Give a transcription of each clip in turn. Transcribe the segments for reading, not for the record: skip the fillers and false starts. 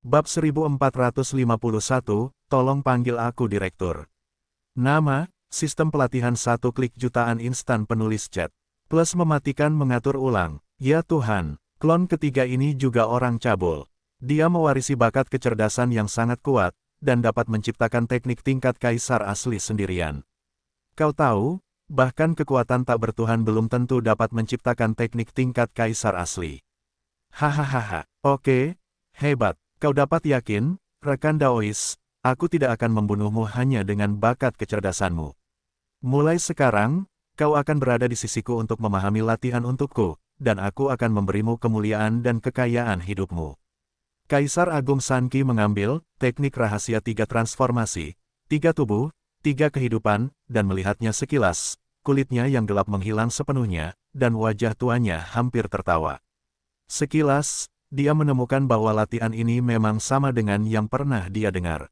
Bab 1451, tolong panggil aku direktur. Nama, sistem pelatihan satu klik jutaan instan penulis chat. Plus mematikan mengatur ulang. Ya Tuhan, klon ketiga ini juga orang cabul. Dia mewarisi bakat kecerdasan yang sangat kuat, dan dapat menciptakan teknik tingkat kaisar asli sendirian. Kau tahu, bahkan kekuatan tak bertuhan belum tentu dapat menciptakan teknik tingkat kaisar asli. Hahaha, oke, hebat. Kau dapat yakin, rekan Daois, aku tidak akan membunuhmu hanya dengan bakat kecerdasanmu. Mulai sekarang, kau akan berada di sisiku untuk memahami latihan untukku, dan aku akan memberimu kemuliaan dan kekayaan hidupmu. Kaisar Agung Sanqi mengambil teknik rahasia 3 transformasi, 3 tubuh, 3 kehidupan, dan melihatnya sekilas, kulitnya yang gelap menghilang sepenuhnya, dan wajah tuanya hampir tertawa. Sekilas, dia menemukan bahwa latihan ini memang sama dengan yang pernah dia dengar.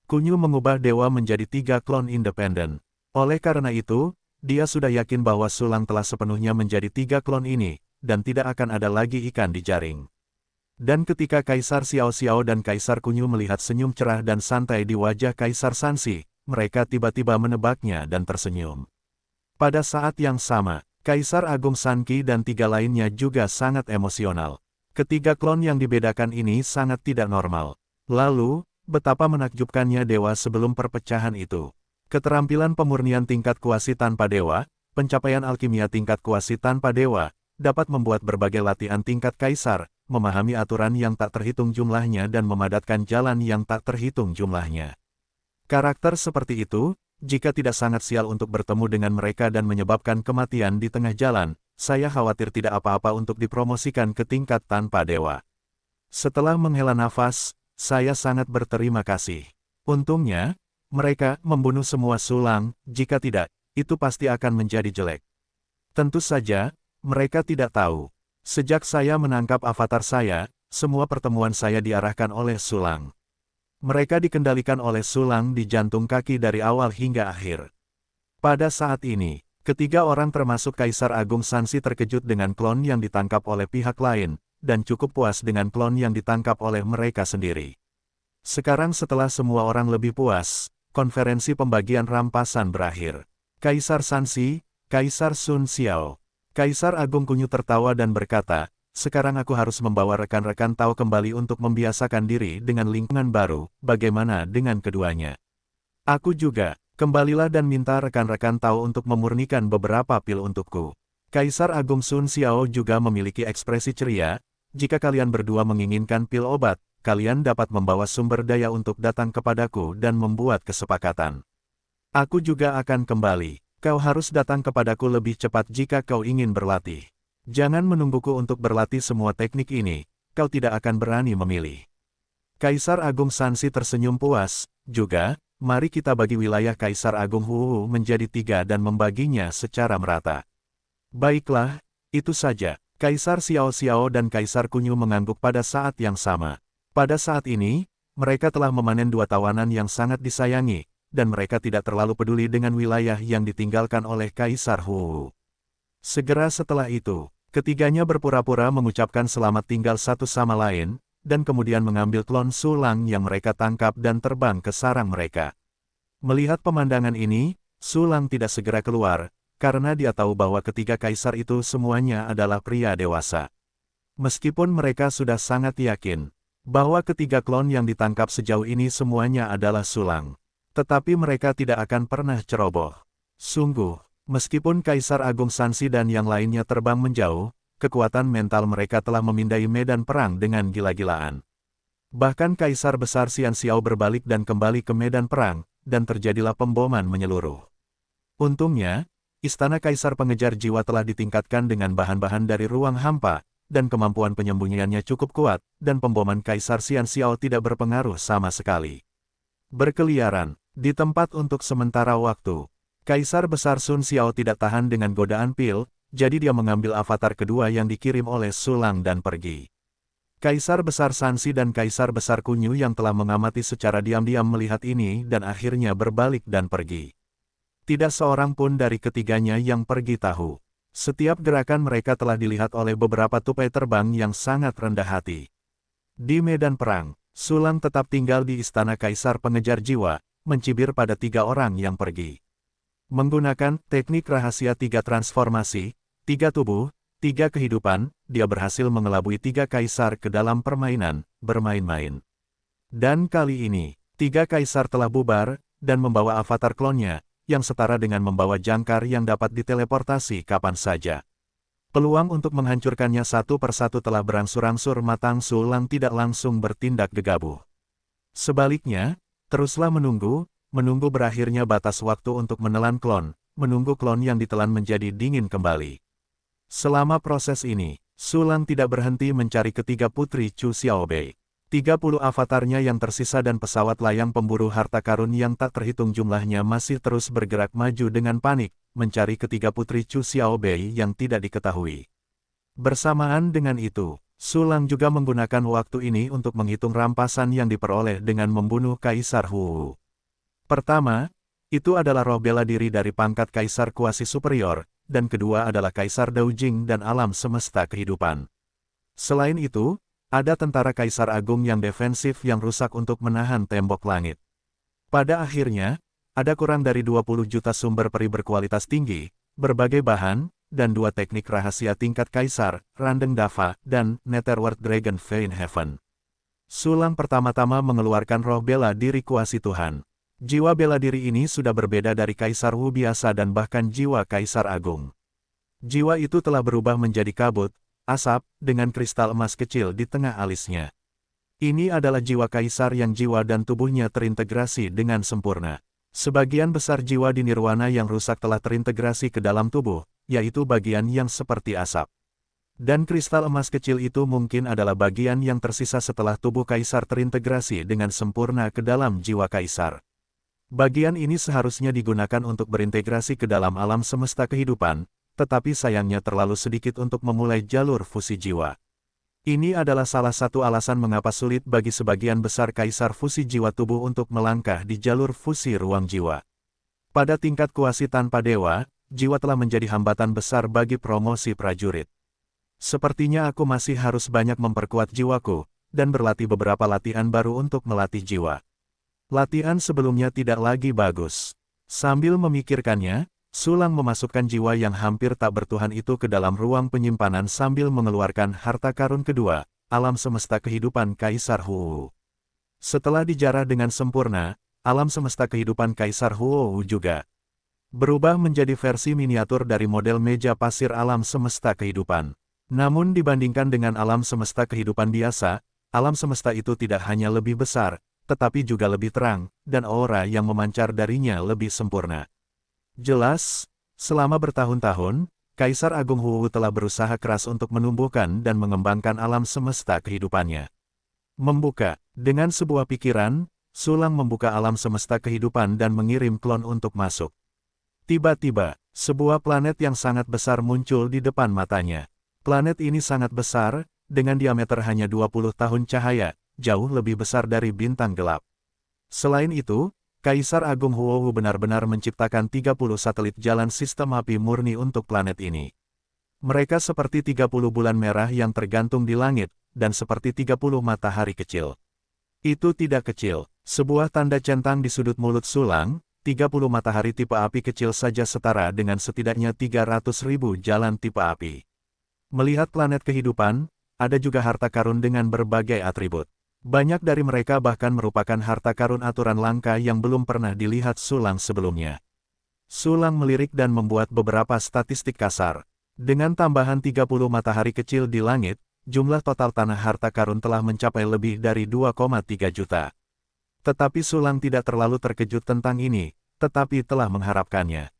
Kunyu mengubah dewa menjadi 3 klon independen. Oleh karena itu, dia sudah yakin bahwa Sulang telah sepenuhnya menjadi 3 klon ini, dan tidak akan ada lagi ikan di jaring. Dan ketika Kaisar Xiao Xiao dan Kaisar Kunyu melihat senyum cerah dan santai di wajah Kaisar Sansi, mereka tiba-tiba menebaknya dan tersenyum. Pada saat yang sama, Kaisar Agung Sanqi dan 3 lainnya juga sangat emosional. Ketiga klon yang dibedakan ini sangat tidak normal. Lalu, betapa menakjubkannya dewa sebelum perpecahan itu. Keterampilan pemurnian tingkat kuasi tanpa dewa, pencapaian alkimia tingkat kuasi tanpa dewa, dapat membuat berbagai latihan tingkat kaisar, memahami aturan yang tak terhitung jumlahnya dan memadatkan jalan yang tak terhitung jumlahnya. Karakter seperti itu, jika tidak sangat sial untuk bertemu dengan mereka dan menyebabkan kematian di tengah jalan, saya khawatir tidak apa-apa untuk dipromosikan ke tingkat tanpa dewa. Setelah menghela nafas, saya sangat berterima kasih. Untungnya, mereka membunuh semua Sulang, jika tidak, itu pasti akan menjadi jelek. Tentu saja, mereka tidak tahu. Sejak saya menangkap avatar saya, semua pertemuan saya diarahkan oleh Sulang. Mereka dikendalikan oleh Sulang di jantung kaki dari awal hingga akhir. Pada saat ini, ketiga orang termasuk Kaisar Agung Sansi terkejut dengan klon yang ditangkap oleh pihak lain, dan cukup puas dengan klon yang ditangkap oleh mereka sendiri. Sekarang setelah semua orang lebih puas, konferensi pembagian rampasan berakhir. Kaisar Sansi, Kaisar Sun Xiao, Kaisar Agung Kunyu tertawa dan berkata, sekarang aku harus membawa rekan-rekan Tao kembali untuk membiasakan diri dengan lingkungan baru, bagaimana dengan keduanya? Aku juga. Kembalilah dan minta rekan-rekan Tao untuk memurnikan beberapa pil untukku. Kaisar Agung Sun Xiao juga memiliki ekspresi ceria, jika kalian berdua menginginkan pil obat, kalian dapat membawa sumber daya untuk datang kepadaku dan membuat kesepakatan. Aku juga akan kembali, kau harus datang kepadaku lebih cepat jika kau ingin berlatih. Jangan menungguku untuk berlatih semua teknik ini, kau tidak akan berani memilih. Kaisar Agung Sansi tersenyum puas, juga, mari kita bagi wilayah Kaisar Agung Hu menjadi 3 dan membaginya secara merata. Baiklah, itu saja. Kaisar Xiao Xiao dan Kaisar Kunyu mengangguk pada saat yang sama. Pada saat ini, mereka telah memanen 2 tawanan yang sangat disayangi, dan mereka tidak terlalu peduli dengan wilayah yang ditinggalkan oleh Kaisar Hu. Segera setelah itu, ketiganya berpura-pura mengucapkan selamat tinggal satu sama lain, dan kemudian mengambil klon Sulang yang mereka tangkap dan terbang ke sarang mereka. Melihat pemandangan ini, Sulang tidak segera keluar, karena dia tahu bahwa ketiga kaisar itu semuanya adalah pria dewasa. Meskipun mereka sudah sangat yakin bahwa ketiga klon yang ditangkap sejauh ini semuanya adalah Sulang, tetapi mereka tidak akan pernah ceroboh. Sungguh, meskipun Kaisar Agung Sansi dan yang lainnya terbang menjauh, kekuatan mental mereka telah memindai medan perang dengan gila-gilaan. Bahkan Kaisar Besar Xian Xiao berbalik dan kembali ke medan perang, dan terjadilah pemboman menyeluruh. Untungnya, Istana Kaisar Pengejar Jiwa telah ditingkatkan dengan bahan-bahan dari ruang hampa, dan kemampuan penyembunyiannya cukup kuat, dan pemboman Kaisar Xian Xiao tidak berpengaruh sama sekali. Berkeliaran di tempat untuk sementara waktu, Kaisar Besar Sun Xiao tidak tahan dengan godaan pil, jadi dia mengambil avatar kedua yang dikirim oleh Sulang dan pergi. Kaisar Besar Sansi dan Kaisar Besar Kunyu yang telah mengamati secara diam-diam melihat ini dan akhirnya berbalik dan pergi. Tidak seorang pun dari ketiganya yang pergi tahu. Setiap gerakan mereka telah dilihat oleh beberapa tupai terbang yang sangat rendah hati. Di medan perang, Sulang tetap tinggal di istana Kaisar Pengejar Jiwa, mencibir pada 3 orang yang pergi. Menggunakan teknik rahasia 3 transformasi, 3 tubuh, 3 kehidupan, dia berhasil mengelabui 3 kaisar ke dalam permainan, bermain-main. Dan kali ini, 3 kaisar telah bubar, dan membawa avatar klonnya, yang setara dengan membawa jangkar yang dapat diteleportasi kapan saja. Peluang untuk menghancurkannya satu persatu telah berangsur-angsur matang. Sulang tidak langsung bertindak gegabah. Sebaliknya, teruslah menunggu berakhirnya batas waktu untuk menelan klon, menunggu klon yang ditelan menjadi dingin kembali. Selama proses ini, Sulang tidak berhenti mencari ketiga putri Chu Xiaobei. 30 avatarnya yang tersisa dan pesawat layang pemburu harta karun yang tak terhitung jumlahnya masih terus bergerak maju dengan panik, mencari ketiga putri Chu Xiaobei yang tidak diketahui. Bersamaan dengan itu, Sulang juga menggunakan waktu ini untuk menghitung rampasan yang diperoleh dengan membunuh Kaisar Hu. Pertama, itu adalah roh bela diri dari pangkat Kaisar Kuasi Superior, dan kedua adalah Kaisar Daojing dan alam semesta kehidupan. Selain itu, ada tentara Kaisar Agung yang defensif yang rusak untuk menahan tembok langit. Pada akhirnya, ada kurang dari 20 juta sumber peri berkualitas tinggi, berbagai bahan, dan 2 teknik rahasia tingkat Kaisar, Randeng Dava, dan Netherworld Dragon Vein Heaven. Sulang pertama-tama mengeluarkan roh bela diri kuasi Tuhan. Jiwa bela diri ini sudah berbeda dari Kaisar Wu biasa dan bahkan jiwa Kaisar Agung. Jiwa itu telah berubah menjadi kabut, asap, dengan kristal emas kecil di tengah alisnya. Ini adalah jiwa kaisar yang jiwa dan tubuhnya terintegrasi dengan sempurna. Sebagian besar jiwa di nirwana yang rusak telah terintegrasi ke dalam tubuh, yaitu bagian yang seperti asap. Dan kristal emas kecil itu mungkin adalah bagian yang tersisa setelah tubuh kaisar terintegrasi dengan sempurna ke dalam jiwa kaisar. Bagian ini seharusnya digunakan untuk berintegrasi ke dalam alam semesta kehidupan, tetapi sayangnya terlalu sedikit untuk memulai jalur fusi jiwa. Ini adalah salah satu alasan mengapa sulit bagi sebagian besar kaisar fusi jiwa tubuh untuk melangkah di jalur fusi ruang jiwa. Pada tingkat kuasi tanpa dewa, jiwa telah menjadi hambatan besar bagi promosi prajurit. Sepertinya aku masih harus banyak memperkuat jiwaku, dan berlatih beberapa latihan baru untuk melatih jiwa. Latihan sebelumnya tidak lagi bagus. Sambil memikirkannya, Sulang memasukkan jiwa yang hampir tak bertuhan itu ke dalam ruang penyimpanan sambil mengeluarkan harta karun kedua, alam semesta kehidupan Kaisar Hu. Setelah dijarah dengan sempurna, alam semesta kehidupan Kaisar Hu juga berubah menjadi versi miniatur dari model meja pasir alam semesta kehidupan. Namun dibandingkan dengan alam semesta kehidupan biasa, alam semesta itu tidak hanya lebih besar, tetapi juga lebih terang, dan aura yang memancar darinya lebih sempurna. Jelas, selama bertahun-tahun, Kaisar Agung Hu telah berusaha keras untuk menumbuhkan dan mengembangkan alam semesta kehidupannya. Membuka, dengan sebuah pikiran, Sulang membuka alam semesta kehidupan dan mengirim klon untuk masuk. Tiba-tiba, sebuah planet yang sangat besar muncul di depan matanya. Planet ini sangat besar, dengan diameter hanya 20 tahun cahaya, jauh lebih besar dari bintang gelap. Selain itu, Kaisar Agung Hu benar-benar menciptakan 30 satelit jalan sistem api murni untuk planet ini. Mereka seperti 30 bulan merah yang tergantung di langit, dan seperti 30 matahari kecil. Itu tidak kecil, sebuah tanda centang di sudut mulut Sulang, 30 matahari tipe api kecil saja setara dengan setidaknya 300.000 jalan tipe api. Melihat planet kehidupan, ada juga harta karun dengan berbagai atribut. Banyak dari mereka bahkan merupakan harta karun aturan langka yang belum pernah dilihat Sulang sebelumnya. Sulang melirik dan membuat beberapa statistik kasar. Dengan tambahan 30 matahari kecil di langit, jumlah total tanah harta karun telah mencapai lebih dari 2,3 juta. Tetapi Sulang tidak terlalu terkejut tentang ini, tetapi telah mengharapkannya.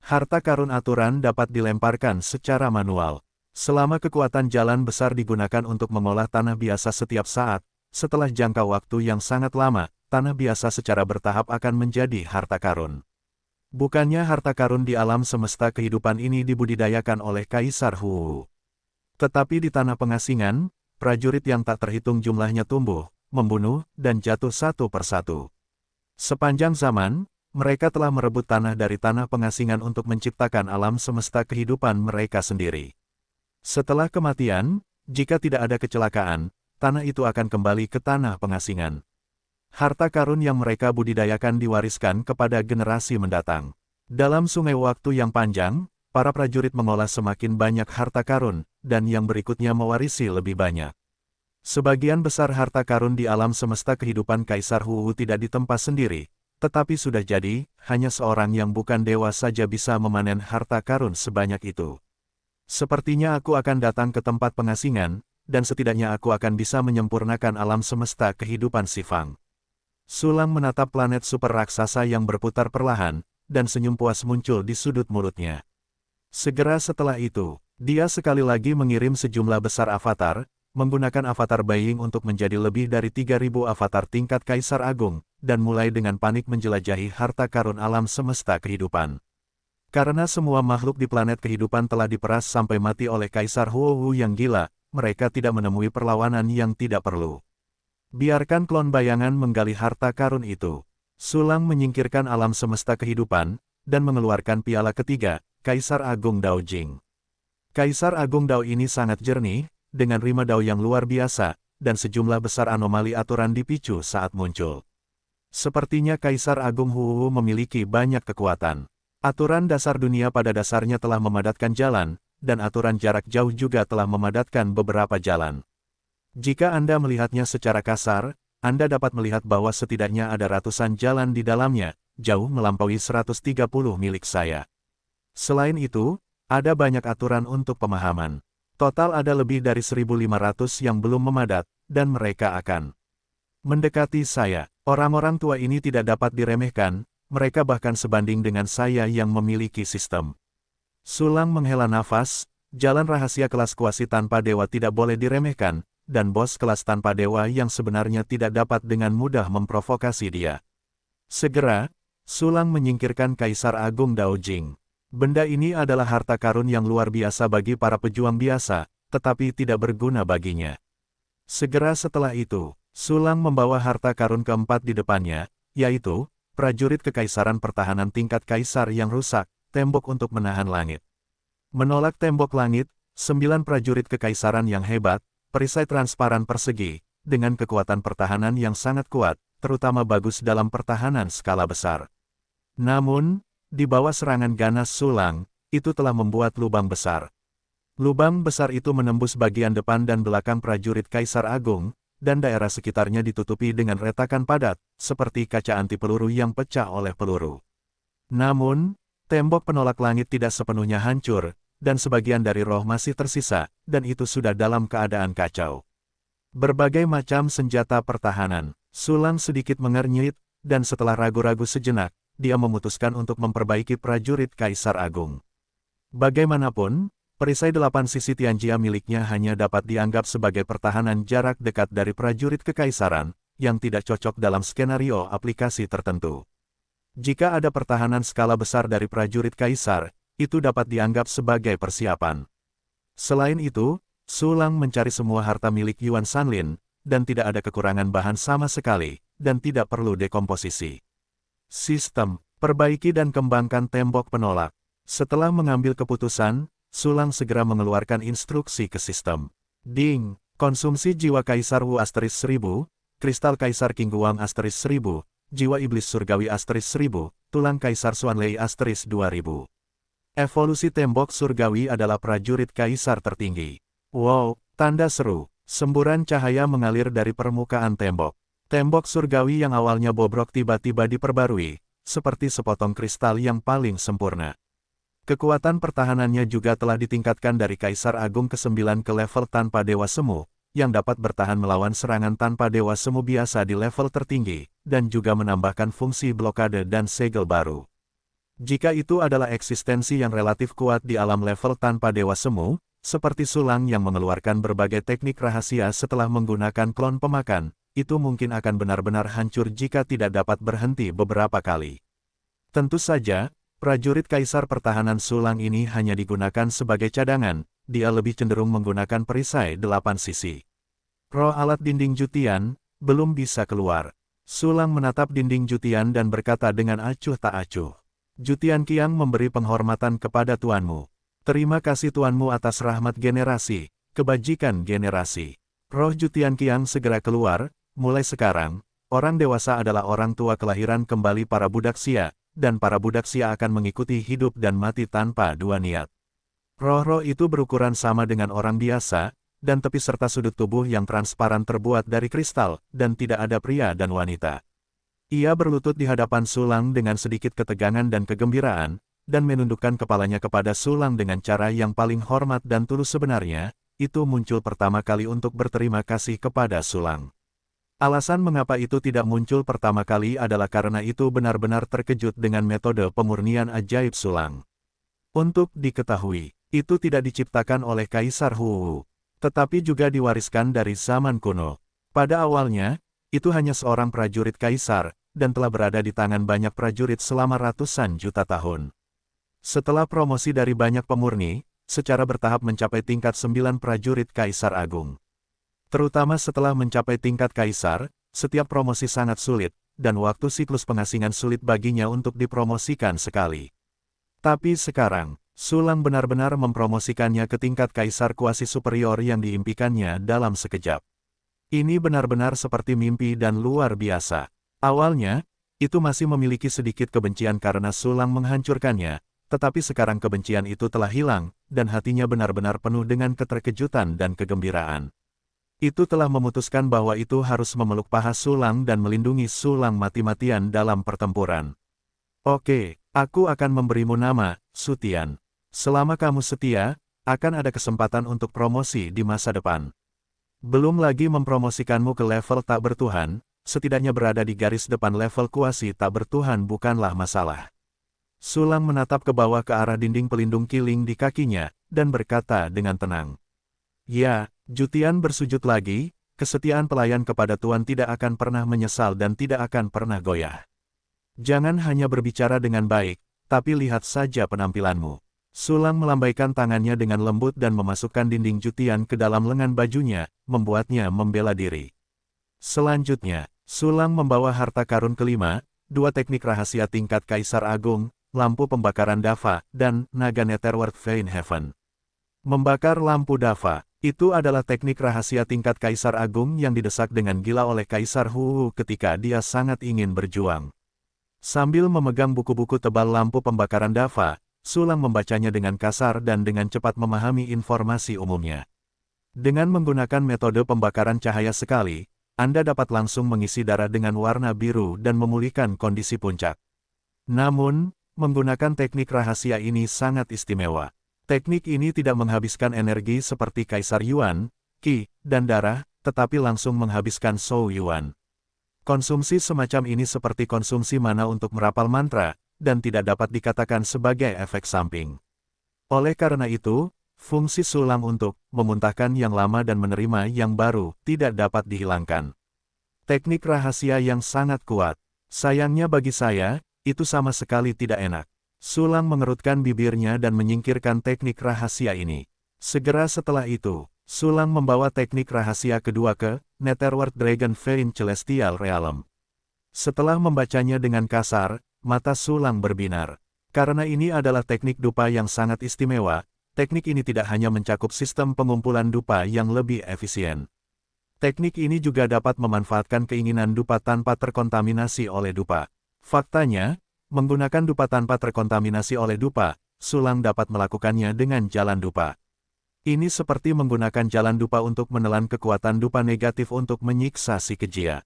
Harta karun aturan dapat dilemparkan secara manual. Selama kekuatan jalan besar digunakan untuk mengolah tanah biasa setiap saat, setelah jangka waktu yang sangat lama, tanah biasa secara bertahap akan menjadi harta karun. Bukannya harta karun di alam semesta kehidupan ini dibudidayakan oleh Kaisar Hu. Tetapi di tanah pengasingan, prajurit yang tak terhitung jumlahnya tumbuh, membunuh, dan jatuh satu persatu. Sepanjang zaman, mereka telah merebut tanah dari tanah pengasingan untuk menciptakan alam semesta kehidupan mereka sendiri. Setelah kematian, jika tidak ada kecelakaan, tanah itu akan kembali ke tanah pengasingan. Harta karun yang mereka budidayakan diwariskan kepada generasi mendatang. Dalam sungai waktu yang panjang, para prajurit mengolah semakin banyak harta karun, dan yang berikutnya mewarisi lebih banyak. Sebagian besar harta karun di alam semesta kehidupan Kaisar Hu tidak ditempa sendiri, tetapi sudah jadi, hanya seorang yang bukan dewa saja bisa memanen harta karun sebanyak itu. Sepertinya aku akan datang ke tempat pengasingan, dan setidaknya aku akan bisa menyempurnakan alam semesta kehidupan Sifang. Sulang menatap planet super raksasa yang berputar perlahan, dan senyum puas muncul di sudut mulutnya. Segera setelah itu, dia sekali lagi mengirim sejumlah besar avatar, menggunakan avatar buying untuk menjadi lebih dari 3.000 avatar tingkat Kaisar Agung, dan mulai dengan panik menjelajahi harta karun alam semesta kehidupan. Karena semua makhluk di planet kehidupan telah diperas sampai mati oleh Kaisar Hu yang gila, mereka tidak menemui perlawanan yang tidak perlu. Biarkan klon bayangan menggali harta karun itu. Sulang menyingkirkan alam semesta kehidupan, dan mengeluarkan piala ketiga, Kaisar Agung Dao Jing. Kaisar Agung Dao ini sangat jernih, dengan rima Dao yang luar biasa, dan sejumlah besar anomali aturan dipicu saat muncul. Sepertinya Kaisar Agung Hu memiliki banyak kekuatan. Aturan dasar dunia pada dasarnya telah memadatkan jalan, dan aturan jarak jauh juga telah memadatkan beberapa jalan. Jika Anda melihatnya secara kasar, Anda dapat melihat bahwa setidaknya ada ratusan jalan di dalamnya, jauh melampaui 130 milik saya. Selain itu, ada banyak aturan untuk pemahaman. Total ada lebih dari 1.500 yang belum memadat, dan mereka akan mendekati saya. Orang-orang tua ini tidak dapat diremehkan, mereka bahkan sebanding dengan saya yang memiliki sistem. Sulang menghela nafas, jalan rahasia kelas kuasi tanpa dewa tidak boleh diremehkan, dan bos kelas tanpa dewa yang sebenarnya tidak dapat dengan mudah memprovokasi dia. Segera, Sulang menyingkirkan Kaisar Agung Dao Jing. Benda ini adalah harta karun yang luar biasa bagi para pejuang biasa, tetapi tidak berguna baginya. Segera setelah itu, Sulang membawa harta karun keempat di depannya, yaitu, prajurit kekaisaran pertahanan tingkat kaisar yang rusak, tembok untuk menahan langit. Menolak tembok langit, 9 prajurit kekaisaran yang hebat, perisai transparan persegi, dengan kekuatan pertahanan yang sangat kuat, terutama bagus dalam pertahanan skala besar. Namun, di bawah serangan ganas Sulang, itu telah membuat lubang besar. Lubang besar itu menembus bagian depan dan belakang prajurit Kaisar Agung, dan daerah sekitarnya ditutupi dengan retakan padat, seperti kaca anti peluru yang pecah oleh peluru. Namun, tembok penolak langit tidak sepenuhnya hancur, dan sebagian dari roh masih tersisa, dan itu sudah dalam keadaan kacau. Berbagai macam senjata pertahanan, Sulang sedikit mengernyit, dan setelah ragu-ragu sejenak, dia memutuskan untuk memperbaiki prajurit Kaisar Agung. Bagaimanapun, perisai 8 sisi Tianjia miliknya hanya dapat dianggap sebagai pertahanan jarak dekat dari prajurit kekaisaran, yang tidak cocok dalam skenario aplikasi tertentu. Jika ada pertahanan skala besar dari prajurit kaisar, itu dapat dianggap sebagai persiapan. Selain itu, Sulang mencari semua harta milik Yuan Sanlin, dan tidak ada kekurangan bahan sama sekali, dan tidak perlu dekomposisi. Sistem, perbaiki dan kembangkan tembok penolak. Setelah mengambil keputusan, Sulang segera mengeluarkan instruksi ke sistem. Ding, konsumsi jiwa Kaisar Wu * 1000, kristal Kaisar King Guang * 1000, jiwa iblis surgawi * 1000, tulang Kaisar Xuanlei * 2000. Evolusi tembok surgawi adalah prajurit kaisar tertinggi. Wow, tanda seru. Semburan cahaya mengalir dari permukaan tembok. Tembok surgawi yang awalnya bobrok tiba-tiba diperbarui, seperti sepotong kristal yang paling sempurna. Kekuatan pertahanannya juga telah ditingkatkan dari Kaisar Agung ke-9 ke level tanpa dewa semu, yang dapat bertahan melawan serangan tanpa dewa semu biasa di level tertinggi, dan juga menambahkan fungsi blokade dan segel baru. Jika itu adalah eksistensi yang relatif kuat di alam level tanpa dewa semu, seperti Sulang yang mengeluarkan berbagai teknik rahasia setelah menggunakan klon pemakan, itu mungkin akan benar-benar hancur jika tidak dapat berhenti beberapa kali. Tentu saja, prajurit kaisar pertahanan Sulang ini hanya digunakan sebagai cadangan, dia lebih cenderung menggunakan perisai 8 sisi. Roh alat dinding Jutian, belum bisa keluar. Sulang menatap dinding Jutian dan berkata dengan acuh tak acuh. Jutian Qiang memberi penghormatan kepada tuanmu. Terima kasih tuanmu atas rahmat generasi, kebajikan generasi. Roh Jutian Qiang segera keluar, mulai sekarang, orang dewasa adalah orang tua kelahiran kembali para budak Xia, dan para budak Xia akan mengikuti hidup dan mati tanpa dua niat. Roh-roh itu berukuran sama dengan orang biasa, dan tepi serta sudut tubuh yang transparan terbuat dari kristal, dan tidak ada pria dan wanita. Ia berlutut di hadapan Sulang dengan sedikit ketegangan dan kegembiraan, dan menundukkan kepalanya kepada Sulang dengan cara yang paling hormat dan tulus sebenarnya, itu muncul pertama kali untuk berterima kasih kepada Sulang. Alasan mengapa itu tidak muncul pertama kali adalah karena itu benar-benar terkejut dengan metode pemurnian ajaib Sulang. Untuk diketahui, itu tidak diciptakan oleh Kaisar Hu, tetapi juga diwariskan dari zaman kuno. Pada awalnya, itu hanya seorang prajurit kaisar, dan telah berada di tangan banyak prajurit selama ratusan juta tahun. Setelah promosi dari banyak pemurni, secara bertahap mencapai tingkat 9 prajurit Kaisar Agung. Terutama setelah mencapai tingkat Kaisar, setiap promosi sangat sulit, dan waktu siklus pengasingan sulit baginya untuk dipromosikan sekali. Tapi sekarang, Sulang benar-benar mempromosikannya ke tingkat Kaisar kuasi superior yang diimpikannya dalam sekejap. Ini benar-benar seperti mimpi dan luar biasa. Awalnya, itu masih memiliki sedikit kebencian karena Sulang menghancurkannya, tetapi sekarang kebencian itu telah hilang, dan hatinya benar-benar penuh dengan keterkejutan dan kegembiraan. Itu telah memutuskan bahwa itu harus memeluk paha Sulang dan melindungi Sulang mati-matian dalam pertempuran. Oke, aku akan memberimu nama, Sutian. Selama kamu setia, akan ada kesempatan untuk promosi di masa depan. Belum lagi mempromosikanmu ke level tak bertuhan, setidaknya berada di garis depan level kuasi tak bertuhan bukanlah masalah. Sulang menatap ke bawah ke arah dinding pelindung kiling di kakinya, dan berkata dengan tenang. Ya, Jutian bersujud lagi, kesetiaan pelayan kepada Tuan tidak akan pernah menyesal dan tidak akan pernah goyah. Jangan hanya berbicara dengan baik, tapi lihat saja penampilanmu. Sulang melambaikan tangannya dengan lembut dan memasukkan dinding Jutian ke dalam lengan bajunya, membuatnya membela diri. Selanjutnya, Sulang membawa harta karun kelima, 2 teknik rahasia tingkat Kaisar Agung, lampu pembakaran Dava, dan naga Netherworld Vein Heaven. Membakar lampu Dava, itu adalah teknik rahasia tingkat Kaisar Agung yang didesak dengan gila oleh Kaisar Hu ketika dia sangat ingin berjuang. Sambil memegang buku-buku tebal lampu pembakaran Dava, Sulang membacanya dengan kasar dan dengan cepat memahami informasi umumnya. Dengan menggunakan metode pembakaran cahaya sekali, Anda dapat langsung mengisi darah dengan warna biru dan memulihkan kondisi puncak. Namun, menggunakan teknik rahasia ini sangat istimewa. Teknik ini tidak menghabiskan energi seperti Kaisar Yuan, Qi, dan darah, tetapi langsung menghabiskan Shou Yuan. Konsumsi semacam ini seperti konsumsi mana untuk merapal mantra, dan tidak dapat dikatakan sebagai efek samping. Oleh karena itu, fungsi Sulang untuk memuntahkan yang lama dan menerima yang baru tidak dapat dihilangkan. Teknik rahasia yang sangat kuat. Sayangnya bagi saya, itu sama sekali tidak enak. Sulang mengerutkan bibirnya dan menyingkirkan teknik rahasia ini. Segera setelah itu, Sulang membawa teknik rahasia kedua ke Netherworld Dragon Vein Celestial Realm. Setelah membacanya dengan kasar, mata Sulang berbinar. Karena ini adalah teknik dupa yang sangat istimewa, teknik ini tidak hanya mencakup sistem pengumpulan dupa yang lebih efisien. Teknik ini juga dapat memanfaatkan keinginan dupa tanpa terkontaminasi oleh dupa. Faktanya, menggunakan dupa tanpa terkontaminasi oleh dupa, Sulang dapat melakukannya dengan jalan dupa. Ini seperti menggunakan jalan dupa untuk menelan kekuatan dupa negatif untuk menyiksa si kejia.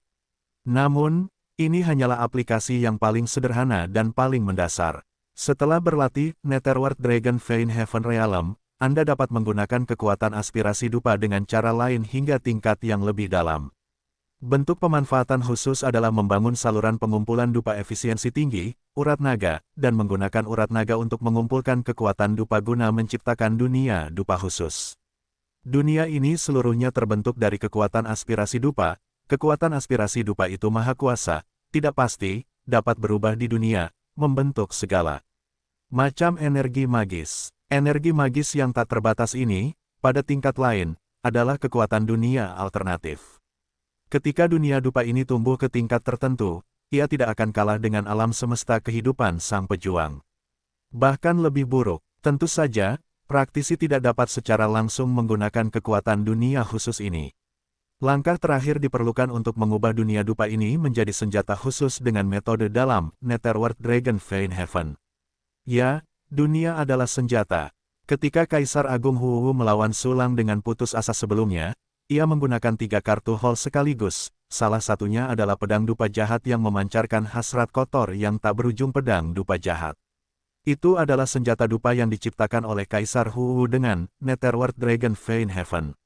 Namun, ini hanyalah aplikasi yang paling sederhana dan paling mendasar. Setelah berlatih Netherworld Dragon Vein Heaven Realm, Anda dapat menggunakan kekuatan aspirasi dupa dengan cara lain hingga tingkat yang lebih dalam. Bentuk pemanfaatan khusus adalah membangun saluran pengumpulan dupa efisiensi tinggi, urat naga, dan menggunakan urat naga untuk mengumpulkan kekuatan dupa guna menciptakan dunia dupa khusus. Dunia ini seluruhnya terbentuk dari kekuatan aspirasi dupa. Kekuatan aspirasi dupa itu maha kuasa, tidak pasti, dapat berubah di dunia, membentuk segala macam energi magis. Energi magis yang tak terbatas ini, pada tingkat lain, adalah kekuatan dunia alternatif. Ketika dunia dupa ini tumbuh ke tingkat tertentu, ia tidak akan kalah dengan alam semesta kehidupan sang pejuang. Bahkan lebih buruk, tentu saja, praktisi tidak dapat secara langsung menggunakan kekuatan dunia khusus ini. Langkah terakhir diperlukan untuk mengubah dunia dupa ini menjadi senjata khusus dengan metode dalam Netherworld Dragon Vein Heaven. Ya, dunia adalah senjata. Ketika Kaisar Agung Huwu melawan Sulang dengan putus asa sebelumnya, ia menggunakan 3 kartu hall sekaligus, salah satunya adalah pedang dupa jahat yang memancarkan hasrat kotor yang tak berujung pedang dupa jahat. Itu adalah senjata dupa yang diciptakan oleh Kaisar Huwu dengan Netherworld Dragon Vein Heaven.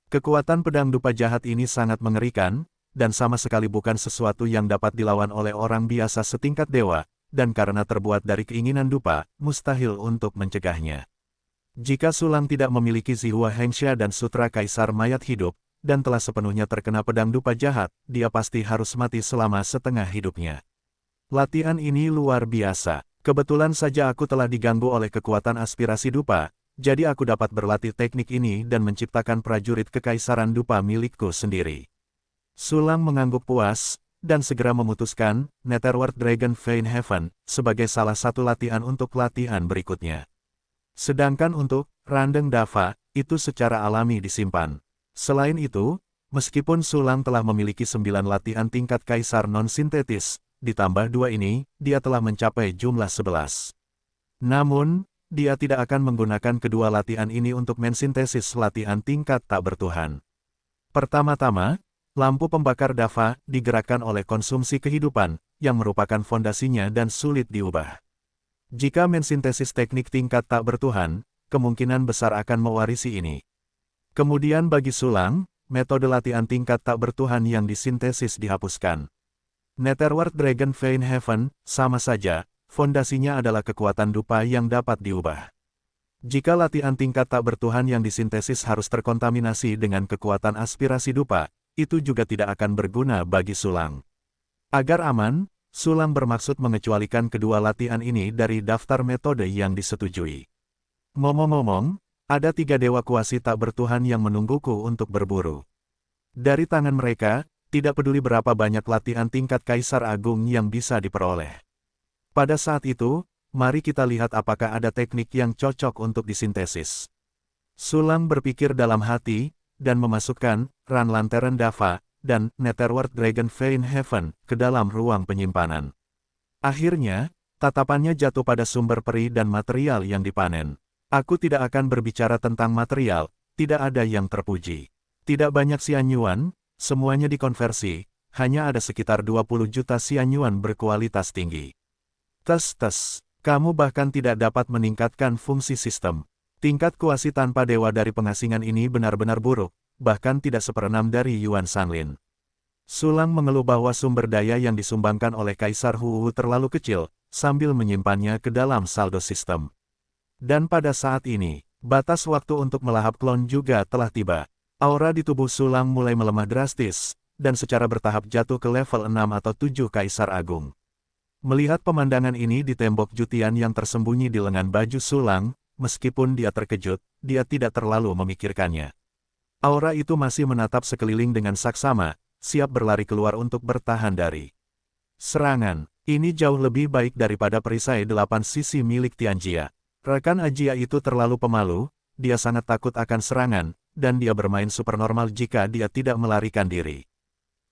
Kekuatan pedang dupa jahat ini sangat mengerikan, dan sama sekali bukan sesuatu yang dapat dilawan oleh orang biasa setingkat dewa, dan karena terbuat dari keinginan dupa, mustahil untuk mencegahnya. Jika Sulang tidak memiliki Zihua Hengsha dan Sutra Kaisar Mayat Hidup, dan telah sepenuhnya terkena pedang dupa jahat, dia pasti harus mati selama setengah hidupnya. Latihan ini luar biasa. Kebetulan saja aku telah diganggu oleh kekuatan aspirasi dupa, jadi aku dapat berlatih teknik ini dan menciptakan prajurit kekaisaran dupa milikku sendiri. Sulang mengangguk puas, dan segera memutuskan Netherworld Dragon Vein Heaven sebagai salah satu latihan untuk latihan berikutnya. Sedangkan untuk Randeng Dava, itu secara alami disimpan. Selain itu, meskipun Sulang telah memiliki 9 latihan tingkat kaisar non-sintetis, ditambah 2 ini, dia telah mencapai jumlah 11. Namun, dia tidak akan menggunakan kedua latihan ini untuk mensintesis latihan tingkat tak bertuhan. Pertama-tama, lampu pembakar Dava digerakkan oleh konsumsi kehidupan, yang merupakan fondasinya dan sulit diubah. Jika mensintesis teknik tingkat tak bertuhan, kemungkinan besar akan mewarisi ini. Kemudian bagi Sulang, metode latihan tingkat tak bertuhan yang disintesis dihapuskan. Netherworld Dragon Vein Heaven, sama saja, fondasinya adalah kekuatan dupa yang dapat diubah. Jika latihan tingkat tak bertuhan yang disintesis harus terkontaminasi dengan kekuatan aspirasi dupa, itu juga tidak akan berguna bagi Sulang. Agar aman, Sulang bermaksud mengecualikan kedua latihan ini dari daftar metode yang disetujui. Ngomong-ngomong, ada 3 dewa kuasi tak bertuhan yang menungguku untuk berburu. Dari tangan mereka, tidak peduli berapa banyak latihan tingkat Kaisar Agung yang bisa diperoleh. Pada saat itu, mari kita lihat apakah ada teknik yang cocok untuk disintesis. Sulang berpikir dalam hati, dan memasukkan Ran Lantern Dava dan Netherworld Dragon Vein Heaven ke dalam ruang penyimpanan. Akhirnya, tatapannya jatuh pada sumber peri dan material yang dipanen. Aku tidak akan berbicara tentang material, tidak ada yang terpuji. Tidak banyak sianyuan, semuanya dikonversi, hanya ada sekitar 20 juta sianyuan berkualitas tinggi. Tes, kamu bahkan tidak dapat meningkatkan fungsi sistem. Tingkat kuasi tanpa dewa dari pengasingan ini benar-benar buruk, bahkan tidak seperenam dari Yuan Sanlin. Sulang mengeluh bahwa sumber daya yang disumbangkan oleh Kaisar Huwu terlalu kecil, sambil menyimpannya ke dalam saldo sistem. Dan pada saat ini, batas waktu untuk melahap klon juga telah tiba. Aura di tubuh Sulang mulai melemah drastis, dan secara bertahap jatuh ke level 6 atau 7 Kaisar Agung. Melihat pemandangan ini di tembok jutian yang tersembunyi di lengan baju Sulang, meskipun dia terkejut, dia tidak terlalu memikirkannya. Aura itu masih menatap sekeliling dengan saksama, siap berlari keluar untuk bertahan dari serangan. Ini jauh lebih baik daripada perisai 8 sisi milik Tianjia. Rekan Ajia itu terlalu pemalu, dia sangat takut akan serangan, dan dia bermain supernormal jika dia tidak melarikan diri.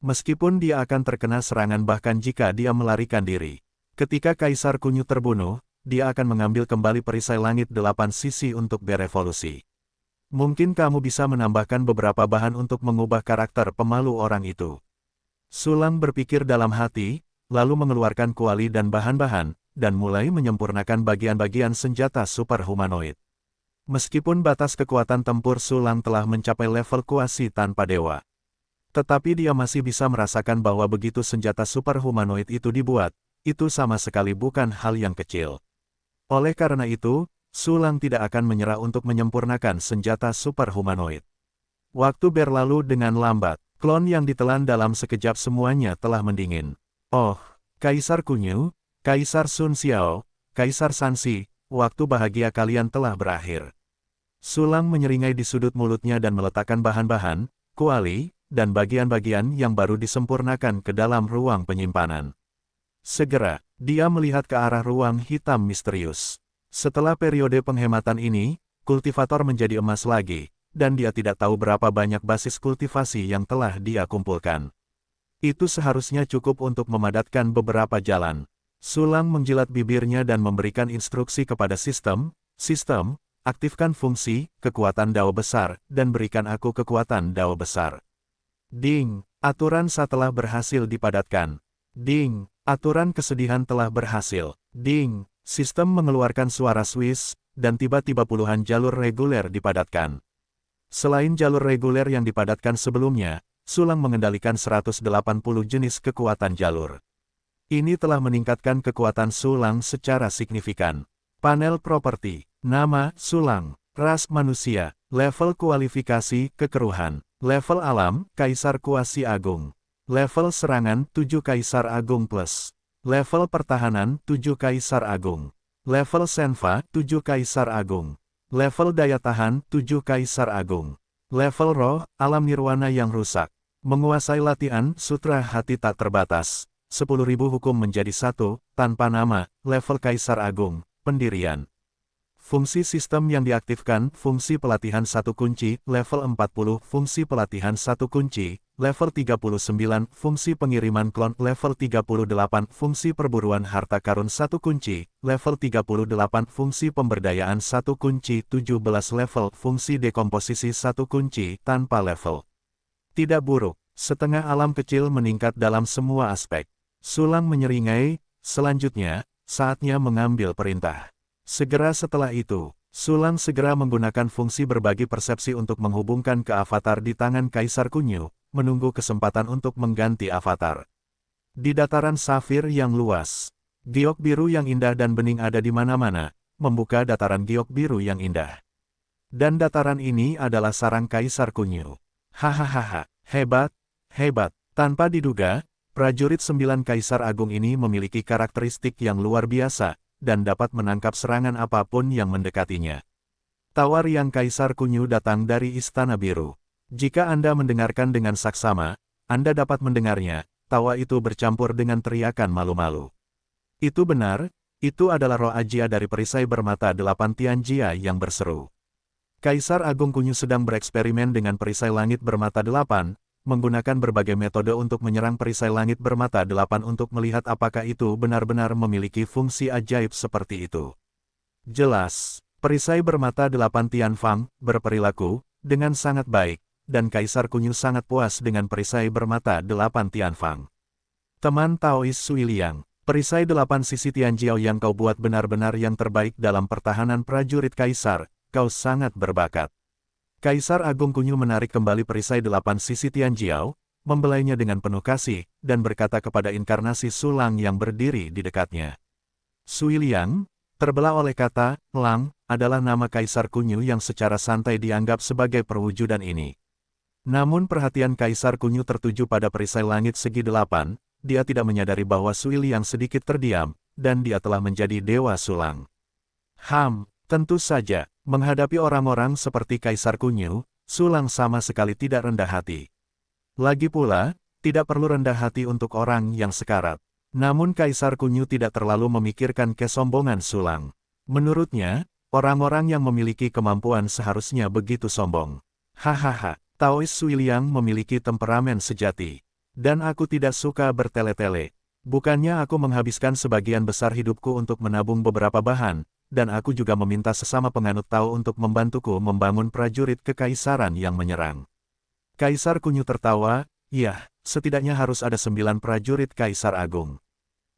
Meskipun dia akan terkena serangan bahkan jika dia melarikan diri. Ketika Kaisar Kunyu terbunuh, dia akan mengambil kembali perisai langit 8 sisi untuk berevolusi. Mungkin kamu bisa menambahkan beberapa bahan untuk mengubah karakter pemalu orang itu. Sulang berpikir dalam hati, lalu mengeluarkan kuali dan bahan-bahan, dan mulai menyempurnakan bagian-bagian senjata superhumanoid. Meskipun batas kekuatan tempur Sulang telah mencapai level kuasi tanpa dewa, tetapi dia masih bisa merasakan bahwa begitu senjata superhumanoid itu dibuat, itu sama sekali bukan hal yang kecil. Oleh karena itu, Sulang tidak akan menyerah untuk menyempurnakan senjata superhumanoid. Waktu berlalu dengan lambat, klon yang ditelan dalam sekejap semuanya telah mendingin. Oh, Kaisar Kunyu, Kaisar Sun Xiao, Kaisar Sansi, waktu bahagia kalian telah berakhir. Sulang menyeringai di sudut mulutnya dan meletakkan bahan-bahan, kuali, dan bagian-bagian yang baru disempurnakan ke dalam ruang penyimpanan. Segera, dia melihat ke arah ruang hitam misterius. Setelah periode penghematan ini, kultivator menjadi emas lagi, dan dia tidak tahu berapa banyak basis kultivasi yang telah dia kumpulkan. Itu seharusnya cukup untuk memadatkan beberapa jalan. Sulang menjilat bibirnya dan memberikan instruksi kepada sistem, aktifkan fungsi, kekuatan Dao besar, dan berikan aku kekuatan Dao besar. Ding, aturan sa telah berhasil dipadatkan. Ding, aturan kesedihan telah berhasil. Ding, sistem mengeluarkan suara Swiss, dan tiba-tiba puluhan jalur reguler dipadatkan. Selain jalur reguler yang dipadatkan sebelumnya, Sulang mengendalikan 180 jenis kekuatan jalur. Ini telah meningkatkan kekuatan Sulang secara signifikan. Panel properti, nama, Sulang, ras manusia, level kualifikasi, kekeruhan, level alam, Kaisar Kuasi Agung, level serangan, 7 Kaisar Agung plus, level pertahanan, 7 Kaisar Agung, level senva, 7 Kaisar Agung, level daya tahan, 7 Kaisar Agung, level roh, alam nirwana yang rusak, menguasai latihan, sutra hati tak terbatas, 10.000 hukum menjadi satu, tanpa nama, level Kaisar Agung, pendirian. Fungsi sistem yang diaktifkan, fungsi pelatihan 1 kunci, level 40, fungsi pelatihan 1 kunci, level 39, fungsi pengiriman klon, level 38, fungsi perburuan harta karun 1 kunci, level 38, fungsi pemberdayaan 1 kunci, 17 level, fungsi dekomposisi 1 kunci, tanpa level. Tidak buruk, setengah alam kecil meningkat dalam semua aspek. Sulang menyeringai, selanjutnya, saatnya mengambil perintah. Segera setelah itu, Sulang segera menggunakan fungsi berbagi persepsi untuk menghubungkan ke avatar di tangan Kaisar Kunyu, menunggu kesempatan untuk mengganti avatar. Di dataran safir yang luas, giok biru yang indah dan bening ada di mana-mana, membuka dataran giok biru yang indah. Dan dataran ini adalah sarang Kaisar Kunyu. Hahaha, hebat, hebat. Tanpa diduga, prajurit 9 Kaisar Agung ini memiliki karakteristik yang luar biasa, dan dapat menangkap serangan apapun yang mendekatinya. Tawa riang Kaisar Kunyu datang dari Istana Biru. Jika Anda mendengarkan dengan saksama, Anda dapat mendengarnya, tawa itu bercampur dengan teriakan malu-malu. Itu benar, itu adalah roh Ajia dari perisai bermata 8 Tianjia yang berseru. Kaisar Agung Kunyu sedang bereksperimen dengan perisai langit bermata 8, menggunakan berbagai metode untuk menyerang perisai langit bermata 8 untuk melihat apakah itu benar-benar memiliki fungsi ajaib seperti itu. Jelas, perisai bermata 8 Tianfang berperilaku dengan sangat baik, dan Kaisar Kunyu sangat puas dengan perisai bermata 8 Tianfang. Teman Taois Sui Liang, perisai 8 sisi Tianjiao yang kau buat benar-benar yang terbaik dalam pertahanan prajurit Kaisar, kau sangat berbakat. Kaisar Agung Kunyu menarik kembali perisai 8 sisi Tianjiao, membelainya dengan penuh kasih, dan berkata kepada inkarnasi Sulang yang berdiri di dekatnya. Sui Liang, terbelah oleh kata, Lang, adalah nama Kaisar Kunyu yang secara santai dianggap sebagai perwujudan ini. Namun perhatian Kaisar Kunyu tertuju pada perisai langit segi 8, dia tidak menyadari bahwa Sui Liang sedikit terdiam, dan dia telah menjadi Dewa Sulang. Tentu saja, menghadapi orang-orang seperti Kaisar Kunyu, Sulang sama sekali tidak rendah hati. Lagi pula, tidak perlu rendah hati untuk orang yang sekarat. Namun Kaisar Kunyu tidak terlalu memikirkan kesombongan Sulang. Menurutnya, orang-orang yang memiliki kemampuan seharusnya begitu sombong. Hahaha, Taois Sui Liang memiliki temperamen sejati. Dan aku tidak suka bertele-tele. Bukannya aku menghabiskan sebagian besar hidupku untuk menabung beberapa bahan, dan aku juga meminta sesama penganut Tao untuk membantuku membangun prajurit kekaisaran yang menyerang. Kaisar Kunyu tertawa, ya, setidaknya harus ada 9 prajurit Kaisar Agung.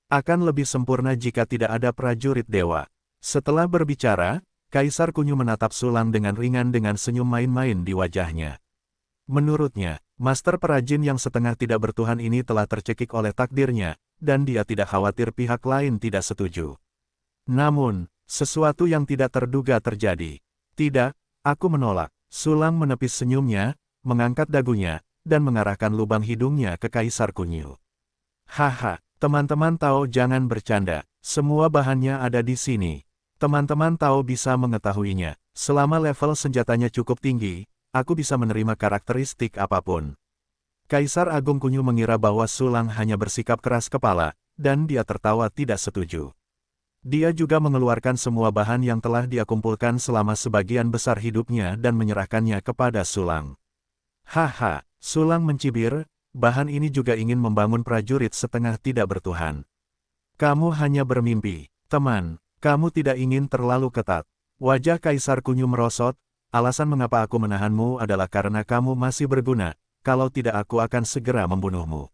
Akan lebih sempurna jika tidak ada prajurit dewa. Setelah berbicara, Kaisar Kunyu menatap Sulang dengan ringan dengan senyum main-main di wajahnya. Menurutnya, master perajin yang setengah tidak bertuhan ini telah tercekik oleh takdirnya, dan dia tidak khawatir pihak lain tidak setuju. Namun, sesuatu yang tidak terduga terjadi. Tidak, aku menolak. Sulang menepis senyumnya, mengangkat dagunya, dan mengarahkan lubang hidungnya ke Kaisar Kunyu. Haha, teman-teman Tao jangan bercanda, semua bahannya ada di sini. Teman-teman Tao bisa mengetahuinya. Selama level senjatanya cukup tinggi, aku bisa menerima karakteristik apapun. Kaisar Agung Kunyu mengira bahwa Sulang hanya bersikap keras kepala, dan dia tertawa tidak setuju. Dia juga mengeluarkan semua bahan yang telah dia kumpulkan selama sebagian besar hidupnya dan menyerahkannya kepada Sulang. Haha, Sulang mencibir, bahan ini juga ingin membangun prajurit setengah tidak bertuhan. Kamu hanya bermimpi, teman, kamu tidak ingin terlalu ketat. Wajah Kaisar Kunyu merosot, alasan mengapa aku menahanmu adalah karena kamu masih berguna, kalau tidak aku akan segera membunuhmu.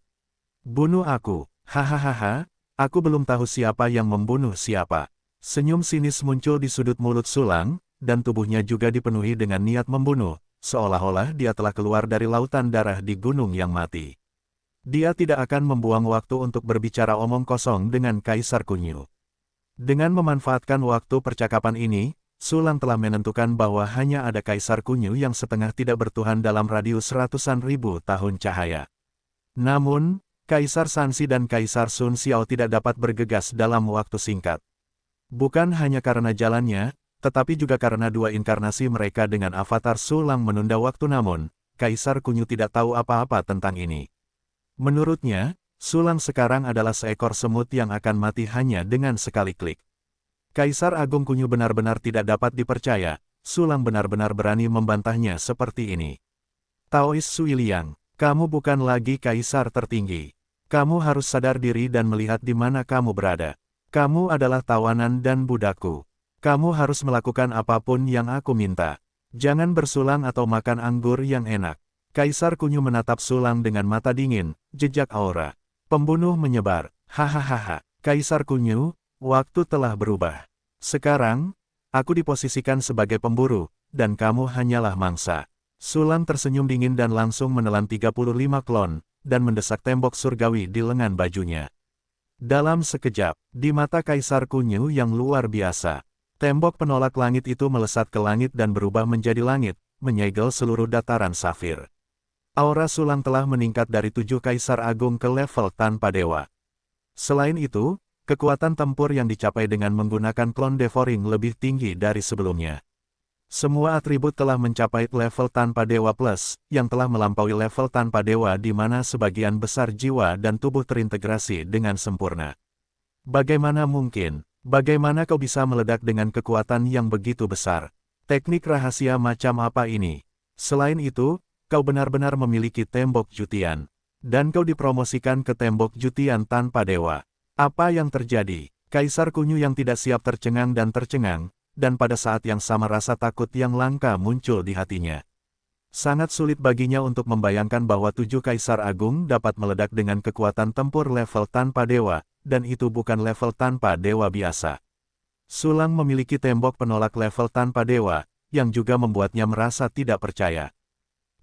Bunuh aku, hahaha. Aku belum tahu siapa yang membunuh siapa. Senyum sinis muncul di sudut mulut Sulang, dan tubuhnya juga dipenuhi dengan niat membunuh, seolah-olah dia telah keluar dari lautan darah di gunung yang mati. Dia tidak akan membuang waktu untuk berbicara omong kosong dengan Kaisar Kunyu. Dengan memanfaatkan waktu percakapan ini, Sulang telah menentukan bahwa hanya ada Kaisar Kunyu yang setengah tidak bertuhan dalam radius ratusan ribu tahun cahaya. Namun, Kaisar Sansi dan Kaisar Sun Xiao tidak dapat bergegas dalam waktu singkat. Bukan hanya karena jalannya, tetapi juga karena dua inkarnasi mereka dengan avatar Sulang menunda waktu namun, Kaisar Kunyu tidak tahu apa-apa tentang ini. Menurutnya, Sulang sekarang adalah seekor semut yang akan mati hanya dengan sekali klik. Kaisar Agung Kunyu benar-benar tidak dapat dipercaya, Sulang benar-benar berani membantahnya seperti ini. Taois Suiliang, kamu bukan lagi Kaisar tertinggi. Kamu harus sadar diri dan melihat di mana kamu berada. Kamu adalah tawanan dan budakku. Kamu harus melakukan apapun yang aku minta. Jangan bersulang atau makan anggur yang enak. Kaisar Kunyu menatap Sulang dengan mata dingin, jejak aura pembunuh menyebar. Hahaha, Kaisar Kunyu, waktu telah berubah. Sekarang, aku diposisikan sebagai pemburu, dan kamu hanyalah mangsa. Sulang tersenyum dingin dan langsung menelan 35 klon, dan mendesak tembok surgawi di lengan bajunya. Dalam sekejap, di mata Kaisar Kunyu yang luar biasa, tembok penolak langit itu melesat ke langit dan berubah menjadi langit, menyegel seluruh dataran safir. Aura Sulang telah meningkat dari 7 Kaisar Agung ke level tanpa dewa. Selain itu, kekuatan tempur yang dicapai dengan menggunakan klon devouring lebih tinggi dari sebelumnya. Semua atribut telah mencapai level tanpa dewa plus, yang telah melampaui level tanpa dewa di mana sebagian besar jiwa dan tubuh terintegrasi dengan sempurna. Bagaimana mungkin? Bagaimana kau bisa meledak dengan kekuatan yang begitu besar? Teknik rahasia macam apa ini? Selain itu, kau benar-benar memiliki tembok jutian. Dan kau dipromosikan ke tembok jutian tanpa dewa. Apa yang terjadi? Kaisar Kunyu yang tidak siap tercengang, dan pada saat yang sama rasa takut yang langka muncul di hatinya. Sangat sulit baginya untuk membayangkan bahwa 7 Kaisar Agung dapat meledak dengan kekuatan tempur level tanpa dewa, dan itu bukan level tanpa dewa biasa. Sulang memiliki tembok penolak level tanpa dewa, yang juga membuatnya merasa tidak percaya.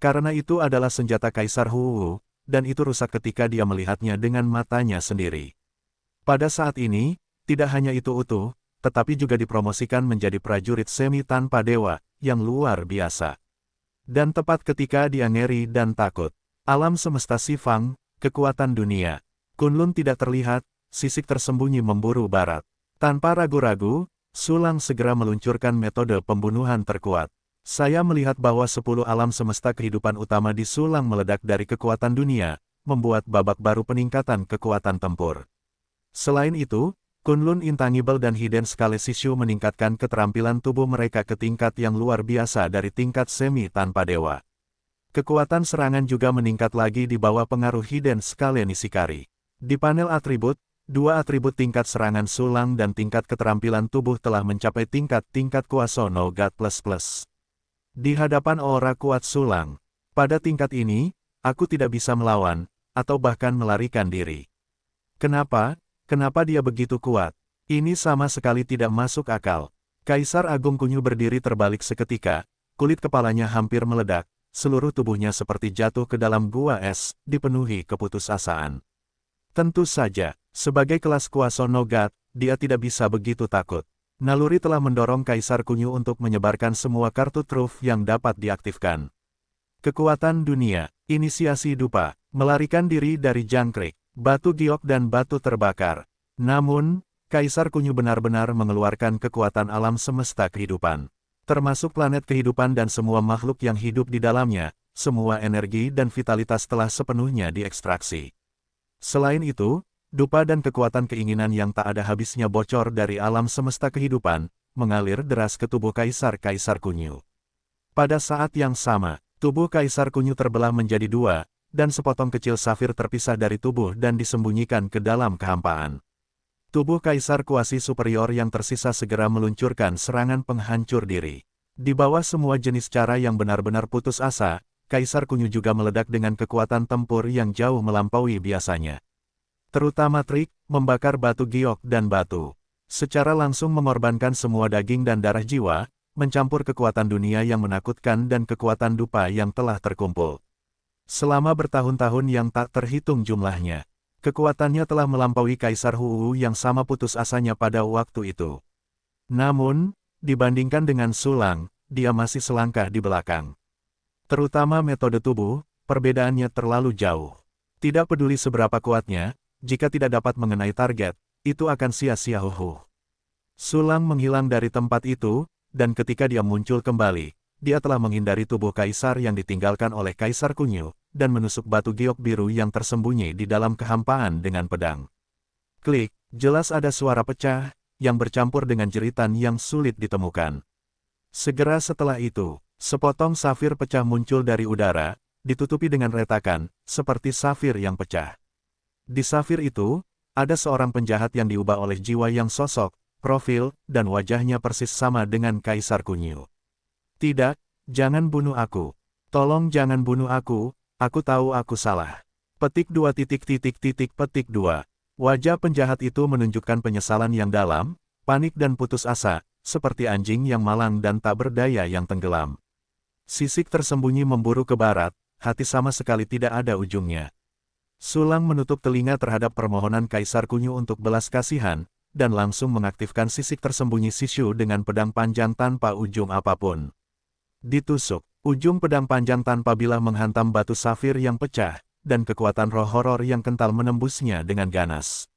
Karena itu adalah senjata Kaisar Hu, dan itu rusak ketika dia melihatnya dengan matanya sendiri. Pada saat ini, tidak hanya itu utuh, tetapi juga dipromosikan menjadi prajurit semi tanpa dewa, yang luar biasa. Dan tepat ketika dia ngeri dan takut, alam semesta Sifang, kekuatan dunia, Kunlun tidak terlihat, sisik tersembunyi memburu barat. Tanpa ragu-ragu, Sulang segera meluncurkan metode pembunuhan terkuat. Saya melihat bahwa 10 alam semesta kehidupan utama di Sulang meledak dari kekuatan dunia, membuat babak baru peningkatan kekuatan tempur. Selain itu, Kunlun Intangible dan Hidden Scalesishu meningkatkan keterampilan tubuh mereka ke tingkat yang luar biasa dari tingkat semi tanpa dewa. Kekuatan serangan juga meningkat lagi di bawah pengaruh Hidden Scale Nishikari. Di panel atribut, 2 atribut tingkat serangan Sulang dan tingkat keterampilan tubuh telah mencapai tingkat kuasa No God++. Di hadapan aura kuat Sulang, pada tingkat ini, aku tidak bisa melawan, atau bahkan melarikan diri. Kenapa? Kenapa dia begitu kuat? Ini sama sekali tidak masuk akal. Kaisar Agung Kunyu berdiri terbalik seketika, kulit kepalanya hampir meledak, seluruh tubuhnya seperti jatuh ke dalam gua es, dipenuhi keputusasaan. Tentu saja, sebagai kelas kuasa No God, dia tidak bisa begitu takut. Naluri telah mendorong Kaisar Kunyu untuk menyebarkan semua kartu truf yang dapat diaktifkan. Kekuatan dunia, inisiasi dupa, melarikan diri dari jangkrik, batu giok dan batu terbakar. Namun, Kaisar Kunyu benar-benar mengeluarkan kekuatan alam semesta kehidupan. Termasuk planet kehidupan dan semua makhluk yang hidup di dalamnya, semua energi dan vitalitas telah sepenuhnya diekstraksi. Selain itu, Dupa dan kekuatan keinginan yang tak ada habisnya bocor dari alam semesta kehidupan, mengalir deras ke tubuh Kaisar Kunyu. Pada saat yang sama, tubuh Kaisar Kunyu terbelah menjadi dua, dan sepotong kecil safir terpisah dari tubuh dan disembunyikan ke dalam kehampaan. Tubuh Kaisar Kuasi Superior yang tersisa segera meluncurkan serangan penghancur diri. Di bawah semua jenis cara yang benar-benar putus asa, Kaisar Kunyu juga meledak dengan kekuatan tempur yang jauh melampaui biasanya. Terutama trik, membakar batu giok dan batu. Secara langsung mengorbankan semua daging dan darah jiwa, mencampur kekuatan dunia yang menakutkan dan kekuatan dupa yang telah terkumpul. Selama bertahun-tahun yang tak terhitung jumlahnya, kekuatannya telah melampaui Kaisar Hu yang sama putus asanya pada waktu itu. Namun, dibandingkan dengan Sulang, dia masih selangkah di belakang. Terutama metode tubuh, perbedaannya terlalu jauh. Tidak peduli seberapa kuatnya, jika tidak dapat mengenai target, itu akan sia-sia. Sulang menghilang dari tempat itu, dan ketika dia muncul kembali, dia telah menghindari tubuh kaisar yang ditinggalkan oleh Kaisar Kunyu, dan menusuk batu giok biru yang tersembunyi di dalam kehampaan dengan pedang. Klik, jelas ada suara pecah, yang bercampur dengan jeritan yang sulit ditemukan. Segera setelah itu, sepotong safir pecah muncul dari udara, ditutupi dengan retakan, seperti safir yang pecah. Di safir itu, ada seorang penjahat yang diubah oleh jiwa yang sosok, profil, dan wajahnya persis sama dengan Kaisar Kunyu. Tidak, jangan bunuh aku. Tolong jangan bunuh aku tahu aku salah. Petik 2 petik 2. Wajah penjahat itu menunjukkan penyesalan yang dalam, panik dan putus asa, seperti anjing yang malang dan tak berdaya yang tenggelam. Sisik tersembunyi memburu ke barat, hati sama sekali tidak ada ujungnya. Sulang menutup telinga terhadap permohonan Kaisar Kunyu untuk belas kasihan, dan langsung mengaktifkan sisik tersembunyi Sishu dengan pedang panjang tanpa ujung apapun. Ditusuk, ujung pedang panjang tanpa bilah menghantam batu safir yang pecah, dan kekuatan roh horor yang kental menembusnya dengan ganas.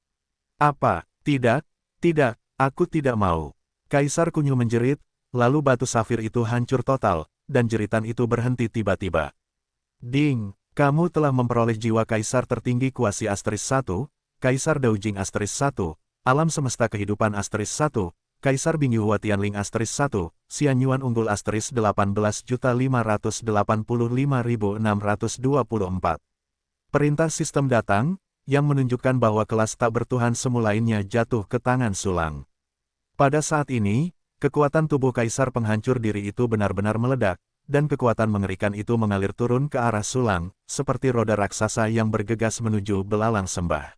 Apa? Tidak, aku tidak mau. Kaisar Kunyu menjerit, lalu batu safir itu hancur total, dan jeritan itu berhenti tiba-tiba. Ding! Kamu telah memperoleh jiwa Kaisar tertinggi Kuasi Asteris 1, Kaisar Daojing Asteris 1, Alam Semesta Kehidupan Asteris 1, Kaisar Bingyuhua Tianling Asteris 1, Xianyuan Unggul Asteris 18.585.624. Perintah sistem datang, yang menunjukkan bahwa kelas tak bertuhan semu lainnya jatuh ke tangan Sulang. Pada saat ini, kekuatan tubuh Kaisar penghancur diri itu benar-benar meledak, dan kekuatan mengerikan itu mengalir turun ke arah Sulang, seperti roda raksasa yang bergegas menuju belalang sembah.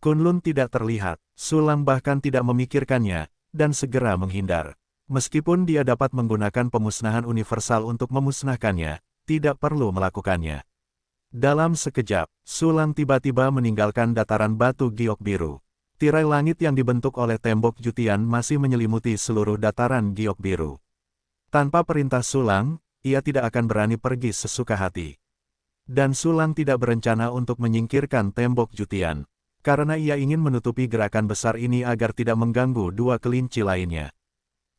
Kunlun tidak terlihat, Sulang bahkan tidak memikirkannya, dan segera menghindar. Meskipun dia dapat menggunakan pemusnahan universal untuk memusnahkannya, tidak perlu melakukannya. Dalam sekejap, Sulang tiba-tiba meninggalkan dataran batu giok biru. Tirai langit yang dibentuk oleh tembok Jutian masih menyelimuti seluruh dataran giok biru. Tanpa perintah Sulang, ia tidak akan berani pergi sesuka hati. Dan Sulang tidak berencana untuk menyingkirkan tembok Jutian, karena ia ingin menutupi gerakan besar ini agar tidak mengganggu dua kelinci lainnya.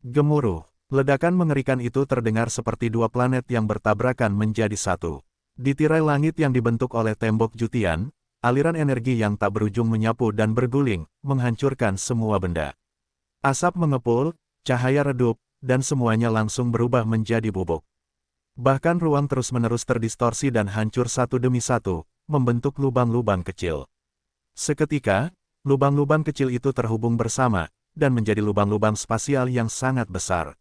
Gemuruh, ledakan mengerikan itu terdengar seperti dua planet yang bertabrakan menjadi satu. Di tirai langit yang dibentuk oleh tembok Jutian, aliran energi yang tak berujung menyapu dan berguling, menghancurkan semua benda. Asap mengepul, cahaya redup, dan semuanya langsung berubah menjadi bubuk. Bahkan ruang terus-menerus terdistorsi dan hancur satu demi satu, membentuk lubang-lubang kecil. Seketika, lubang-lubang kecil itu terhubung bersama, dan menjadi lubang-lubang spasial yang sangat besar.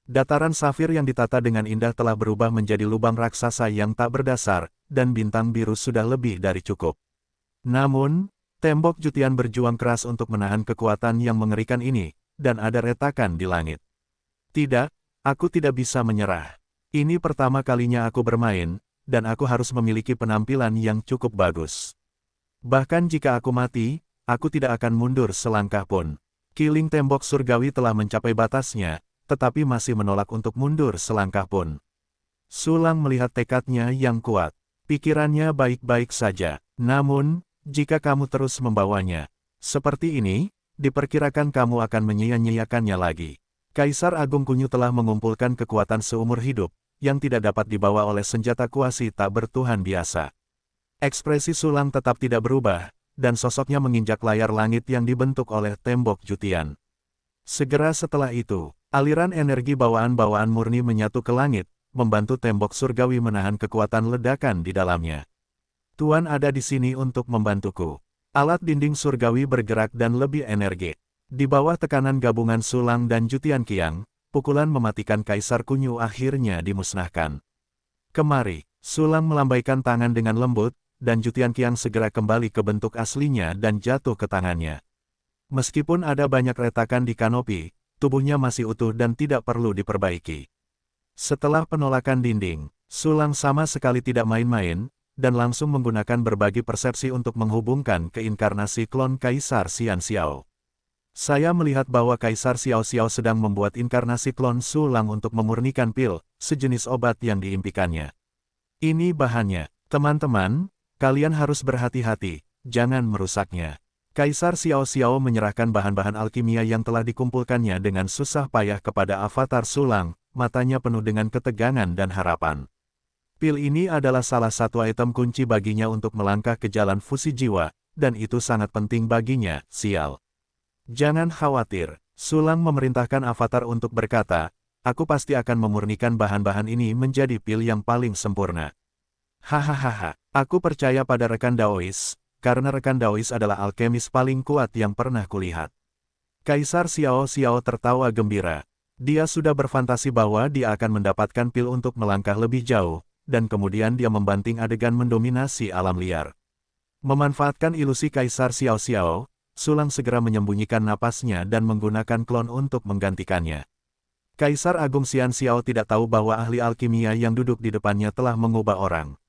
Dataran safir yang ditata dengan indah telah berubah menjadi lubang raksasa yang tak berdasar, dan bintang biru sudah lebih dari cukup. Namun, tembok Jutian berjuang keras untuk menahan kekuatan yang mengerikan ini, dan ada retakan di langit. Tidak, aku tidak bisa menyerah. Ini pertama kalinya aku bermain, dan aku harus memiliki penampilan yang cukup bagus. Bahkan jika aku mati, aku tidak akan mundur selangkah pun. Kiling tembok surgawi telah mencapai batasnya, tetapi masih menolak untuk mundur selangkah pun. Sulang melihat tekadnya yang kuat. Pikirannya baik-baik saja. Namun, jika kamu terus membawanya seperti ini, diperkirakan kamu akan menyia-nyiakannya lagi. Kaisar Agung Kunyu telah mengumpulkan kekuatan seumur hidup, yang tidak dapat dibawa oleh senjata kuasi tak bertuhan biasa. Ekspresi Sulang tetap tidak berubah, dan sosoknya menginjak layar langit yang dibentuk oleh tembok Jutian. Segera setelah itu, aliran energi bawaan-bawaan murni menyatu ke langit, membantu tembok surgawi menahan kekuatan ledakan di dalamnya. Tuan ada di sini untuk membantuku. Alat dinding surgawi bergerak dan lebih energik. Di bawah tekanan gabungan Sulang dan Jutian Qiang, pukulan mematikan Kaisar Kunyu akhirnya dimusnahkan. Kemari, Sulang melambaikan tangan dengan lembut, dan Jutian Qiang segera kembali ke bentuk aslinya dan jatuh ke tangannya. Meskipun ada banyak retakan di kanopi, tubuhnya masih utuh dan tidak perlu diperbaiki. Setelah penolakan dinding, Sulang sama sekali tidak main-main, dan langsung menggunakan berbagi persepsi untuk menghubungkan ke inkarnasi klon Kaisar Xian Xiao. Saya melihat bahwa Kaisar Xiao Xiao sedang membuat inkarnasi klon Sulang untuk memurnikan pil, sejenis obat yang diimpikannya. Ini bahannya. Teman-teman, kalian harus berhati-hati, jangan merusaknya. Kaisar Xiao Xiao menyerahkan bahan-bahan alkimia yang telah dikumpulkannya dengan susah payah kepada avatar Sulang, matanya penuh dengan ketegangan dan harapan. Pil ini adalah salah satu item kunci baginya untuk melangkah ke jalan fusi jiwa, dan itu sangat penting baginya, sial. Jangan khawatir, Sulang memerintahkan avatar untuk berkata, aku pasti akan memurnikan bahan-bahan ini menjadi pil yang paling sempurna. Hahaha, aku percaya pada rekan Daois, karena rekan Daois adalah alkemis paling kuat yang pernah kulihat. Kaisar Xiao Xiao tertawa gembira. Dia sudah berfantasi bahwa dia akan mendapatkan pil untuk melangkah lebih jauh, dan kemudian dia membanting adegan mendominasi alam liar. Memanfaatkan ilusi Kaisar Xiao Xiao, Sulang segera menyembunyikan napasnya dan menggunakan klon untuk menggantikannya. Kaisar Agung Xian Xiao tidak tahu bahwa ahli alkimia yang duduk di depannya telah mengubah orang.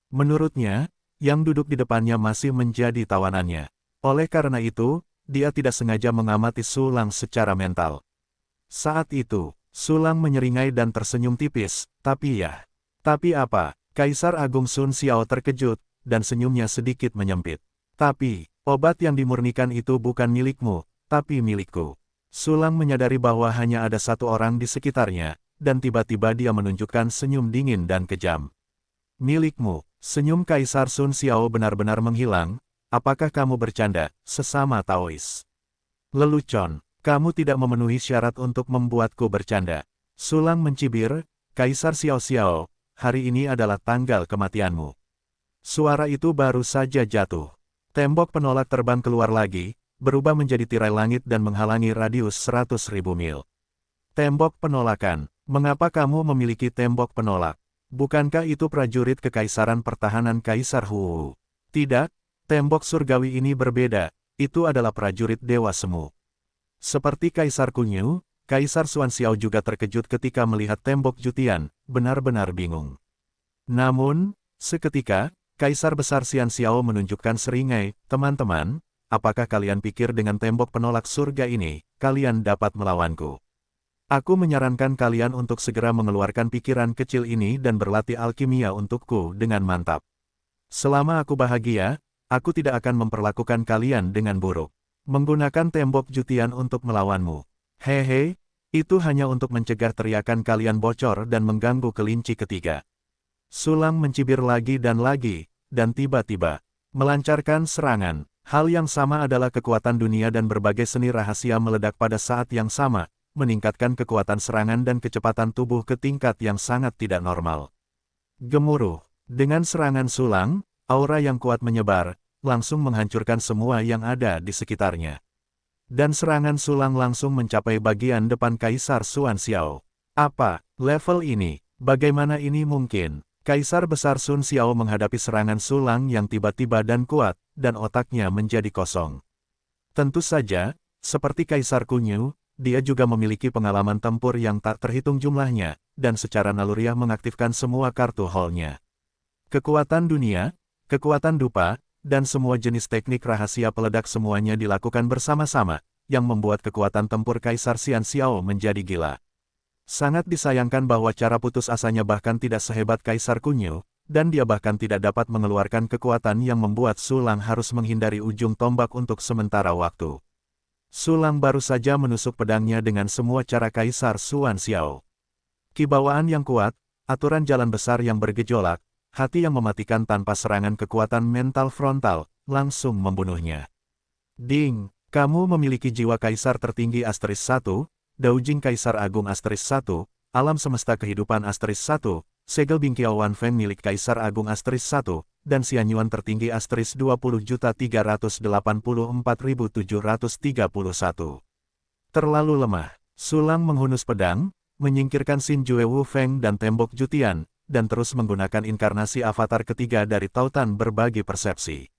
Menurutnya, yang duduk di depannya masih menjadi tawanannya. Oleh karena itu, dia tidak sengaja mengamati Sulang secara mental. Saat itu, Sulang menyeringai dan tersenyum tipis, tapi apa? Kaisar Agung Sun Xiao terkejut, dan senyumnya sedikit menyempit. Tapi, obat yang dimurnikan itu bukan milikmu, tapi milikku. Sulang menyadari bahwa hanya ada satu orang di sekitarnya, dan tiba-tiba dia menunjukkan senyum dingin dan kejam. Milikmu, senyum Kaisar Sun Xiao benar-benar menghilang. Apakah kamu bercanda, sesama Taois? Lelucon, kamu tidak memenuhi syarat untuk membuatku bercanda. Sulang mencibir, Kaisar Xiao Xiao, hari ini adalah tanggal kematianmu. Suara itu baru saja jatuh. Tembok penolak terbang keluar lagi, berubah menjadi tirai langit dan menghalangi radius 100.000 mil. Tembok penolakan. Mengapa kamu memiliki tembok penolak? Bukankah itu prajurit kekaisaran pertahanan Kaisar Hu? Tidak, tembok surgawi ini berbeda, itu adalah prajurit Dewa Semu. Seperti Kaisar Kunyu, Kaisar Xuan Xiao juga terkejut ketika melihat tembok Jutian, benar-benar bingung. Namun, seketika, Kaisar Besar Xian Xiao menunjukkan seringai, teman-teman, apakah kalian pikir dengan tembok penolak surga ini, kalian dapat melawanku? Aku menyarankan kalian untuk segera mengeluarkan pikiran kecil ini dan berlatih alkimia untukku dengan mantap. Selama aku bahagia, aku tidak akan memperlakukan kalian dengan buruk. Menggunakan tembok Jutian untuk melawanmu. Hehe, itu hanya untuk mencegah teriakan kalian bocor dan mengganggu kelinci ketiga. Sulang mencibir lagi, dan tiba-tiba melancarkan serangan. Hal yang sama adalah kekuatan dunia dan berbagai seni rahasia meledak pada saat yang sama, meningkatkan kekuatan serangan dan kecepatan tubuh ke tingkat yang sangat tidak normal. Gemuruh. Dengan serangan Sulang, aura yang kuat menyebar, langsung menghancurkan semua yang ada di sekitarnya. Dan serangan Sulang langsung mencapai bagian depan Kaisar Xuan Xiao. Apa, level ini? Bagaimana ini mungkin? Kaisar Besar Sun Xiao menghadapi serangan Sulang yang tiba-tiba dan kuat, dan otaknya menjadi kosong. Tentu saja, seperti Kaisar Kunyu, dia juga memiliki pengalaman tempur yang tak terhitung jumlahnya, dan secara naluriah mengaktifkan semua kartu hall-nya. Kekuatan dunia, kekuatan dupa, dan semua jenis teknik rahasia peledak semuanya dilakukan bersama-sama, yang membuat kekuatan tempur Kaisar Xian Xiao menjadi gila. Sangat disayangkan bahwa cara putus asanya bahkan tidak sehebat Kaisar Kunyu, dan dia bahkan tidak dapat mengeluarkan kekuatan yang membuat Sulang harus menghindari ujung tombak untuk sementara waktu. Sulang baru saja menusuk pedangnya dengan semua cara Kaisar Xuan Xiao. Kibawaan yang kuat, aturan jalan besar yang bergejolak, hati yang mematikan tanpa serangan kekuatan mental frontal, langsung membunuhnya. Ding, kamu memiliki jiwa kaisar tertinggi asterisk 1, Daojing Kaisar Agung asterisk 1, alam semesta kehidupan asterisk 1, segel Bingqiao Wanfeng milik Kaisar Agung asterisk 1, dan Xianyuan tertinggi asterisk 20.384.731. Terlalu lemah. Sulang menghunus pedang, menyingkirkan Xin Jue Wu Feng dan tembok Jutian, dan terus menggunakan inkarnasi avatar ketiga dari tautan berbagi persepsi.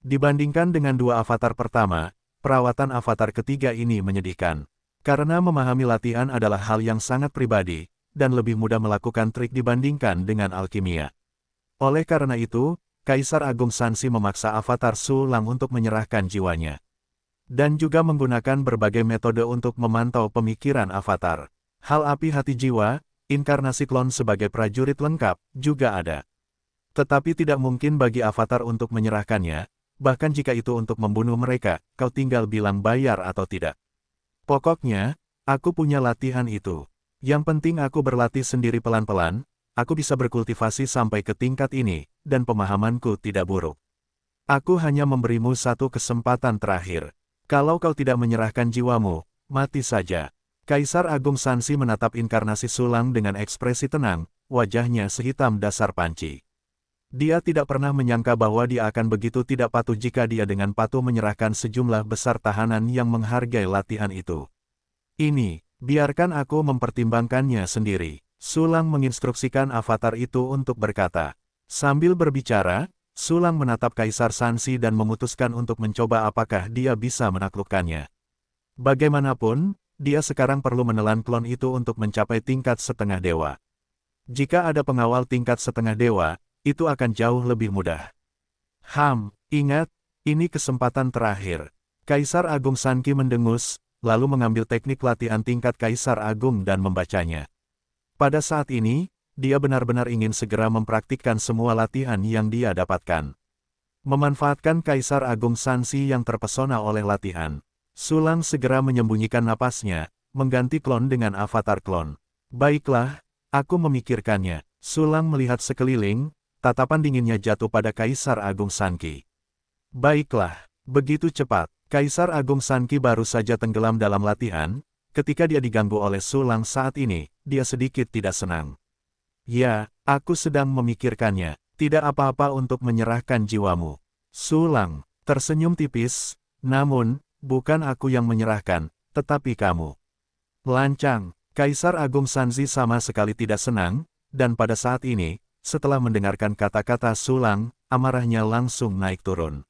Dibandingkan dengan dua avatar pertama, perawatan avatar ketiga ini menyedihkan. Karena memahami latihan adalah hal yang sangat pribadi, dan lebih mudah melakukan trik dibandingkan dengan alkimia. Oleh karena itu, Kaisar Agung Sansi memaksa avatar Sulang untuk menyerahkan jiwanya. Dan juga menggunakan berbagai metode untuk memantau pemikiran avatar. Hal api hati jiwa, inkarnasi klon sebagai prajurit lengkap, juga ada. Tetapi tidak mungkin bagi avatar untuk menyerahkannya, bahkan jika itu untuk membunuh mereka, kau tinggal bilang bayar atau tidak. Pokoknya, aku punya latihan itu. Yang penting aku berlatih sendiri pelan-pelan, aku bisa berkultivasi sampai ke tingkat ini, dan pemahamanku tidak buruk. Aku hanya memberimu satu kesempatan terakhir. Kalau kau tidak menyerahkan jiwamu, mati saja. Kaisar Agung Sansi menatap inkarnasi Sulang dengan ekspresi tenang, wajahnya sehitam dasar panci. Dia tidak pernah menyangka bahwa dia akan begitu tidak patuh jika dia dengan patuh menyerahkan sejumlah besar tahanan yang menghargai latihan itu. Ini, biarkan aku mempertimbangkannya sendiri. Sulang menginstruksikan avatar itu untuk berkata. Sambil berbicara, Sulang menatap Kaisar Sansi dan memutuskan untuk mencoba apakah dia bisa menaklukkannya. Bagaimanapun, dia sekarang perlu menelan klon itu untuk mencapai tingkat setengah dewa. Jika ada pengawal tingkat setengah dewa, itu akan jauh lebih mudah. Ingat, ini kesempatan terakhir. Kaisar Agung Sanki mendengus, lalu mengambil teknik latihan tingkat Kaisar Agung dan membacanya. Pada saat ini, dia benar-benar ingin segera mempraktikkan semua latihan yang dia dapatkan. Memanfaatkan Kaisar Agung Sansi yang terpesona oleh latihan, Sulang segera menyembunyikan napasnya, mengganti klon dengan avatar klon. Baiklah, aku memikirkannya. Sulang melihat sekeliling, tatapan dinginnya jatuh pada Kaisar Agung Sanki. Baiklah, begitu cepat. Kaisar Agung Sanki baru saja tenggelam dalam latihan, ketika dia diganggu oleh Sulang saat ini, dia sedikit tidak senang. Ya, aku sedang memikirkannya. Tidak apa-apa untuk menyerahkan jiwamu. Sulang tersenyum tipis, namun, bukan aku yang menyerahkan, tetapi kamu. Lancang, Kaisar Agung Sanzi sama sekali tidak senang, dan pada saat ini, setelah mendengarkan kata-kata Sulang, amarahnya langsung naik turun.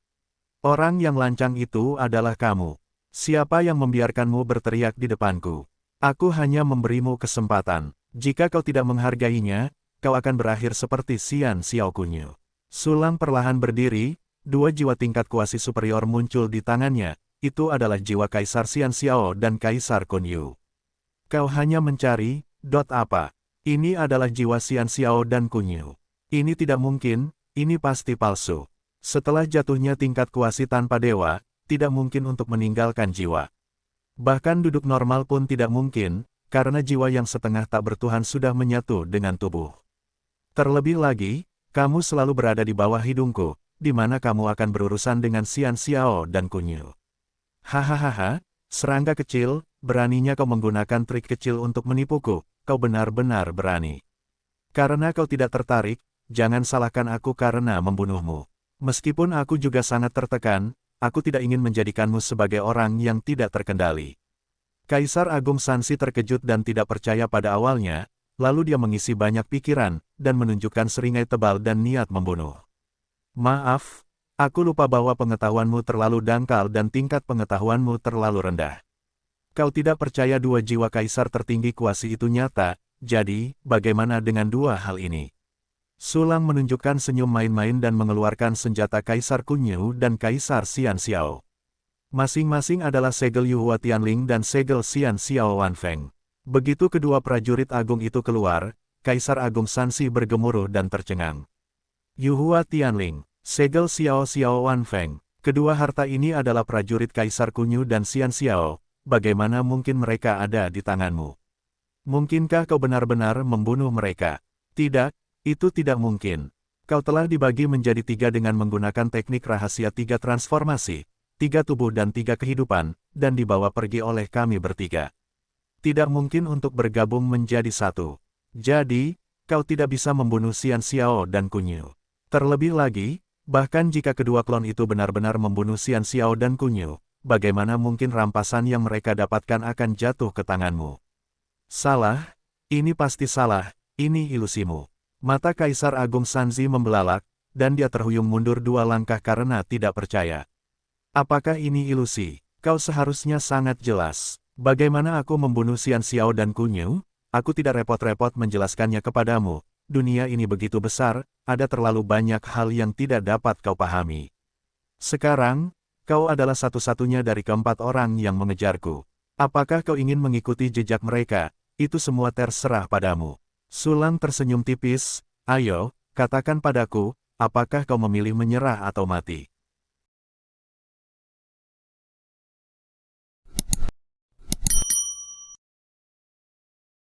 Orang yang lancang itu adalah kamu. Siapa yang membiarkanmu berteriak di depanku? Aku hanya memberimu kesempatan. Jika kau tidak menghargainya, kau akan berakhir seperti Xian Xiao Kunyu. Sulang perlahan berdiri, dua jiwa tingkat kuasi superior muncul di tangannya, itu adalah jiwa Kaisar Xian Xiao dan Kaisar Kunyu. Kau hanya mencari, apa? Ini adalah jiwa Xian Xiao dan Kunyu. Ini tidak mungkin, ini pasti palsu. Setelah jatuhnya tingkat kuasi tanpa dewa, tidak mungkin untuk meninggalkan jiwa. Bahkan duduk normal pun tidak mungkin, karena jiwa yang setengah tak bertuhan sudah menyatu dengan tubuh. Terlebih lagi, kamu selalu berada di bawah hidungku, di mana kamu akan berurusan dengan Xian Xiao dan Kunyu. Hahaha, serangga kecil, beraninya kau menggunakan trik kecil untuk menipuku, kau benar-benar berani. Karena kau tidak tertarik, jangan salahkan aku karena membunuhmu. Meskipun aku juga sangat tertekan, aku tidak ingin menjadikanmu sebagai orang yang tidak terkendali. Kaisar Agung Sansi terkejut dan tidak percaya pada awalnya, lalu dia mengisi banyak pikiran, dan menunjukkan seringai tebal dan niat membunuh. Maaf, aku lupa bahwa pengetahuanmu terlalu dangkal dan tingkat pengetahuanmu terlalu rendah. Kau tidak percaya dua jiwa kaisar tertinggi kuasi itu nyata, jadi, bagaimana dengan dua hal ini? Sulang menunjukkan senyum main-main dan mengeluarkan senjata Kaisar Kunyu dan Kaisar Xian Xiao. Masing-masing adalah segel Yuhua Tianling dan segel Xian Xiao Wanfeng. Begitu kedua prajurit agung itu keluar, Kaisar Agung Sansi bergemuruh dan tercengang. Yuhua Tianling, segel Xiao Xiao Wanfeng. Kedua harta ini adalah prajurit Kaisar Kunyu dan Xian Xiao, bagaimana mungkin mereka ada di tanganmu? Mungkinkah kau benar-benar membunuh mereka? Tidak, itu tidak mungkin. Kau telah dibagi menjadi 3 dengan menggunakan teknik rahasia 3 transformasi, 3 tubuh dan 3 kehidupan, dan dibawa pergi oleh kami bertiga. Tidak mungkin untuk bergabung menjadi satu. Jadi, kau tidak bisa membunuh Xian Xiao dan Kunyu. Terlebih lagi, bahkan jika kedua klon itu benar-benar membunuh Xian Xiao dan Kunyu, bagaimana mungkin rampasan yang mereka dapatkan akan jatuh ke tanganmu? Salah, ini pasti salah, ini ilusimu. Mata Kaisar Agung Sanzi membelalak, dan dia terhuyung mundur 2 langkah karena tidak percaya. Apakah ini ilusi? Kau seharusnya sangat jelas. Bagaimana aku membunuh Xian Xiao dan Kunyu? Aku tidak repot-repot menjelaskannya kepadamu. Dunia ini begitu besar, ada terlalu banyak hal yang tidak dapat kau pahami. Sekarang, kau adalah satu-satunya dari keempat orang yang mengejarku. Apakah kau ingin mengikuti jejak mereka? Itu semua terserah padamu. Sulang tersenyum tipis, ayo, katakan padaku, apakah kau memilih menyerah atau mati?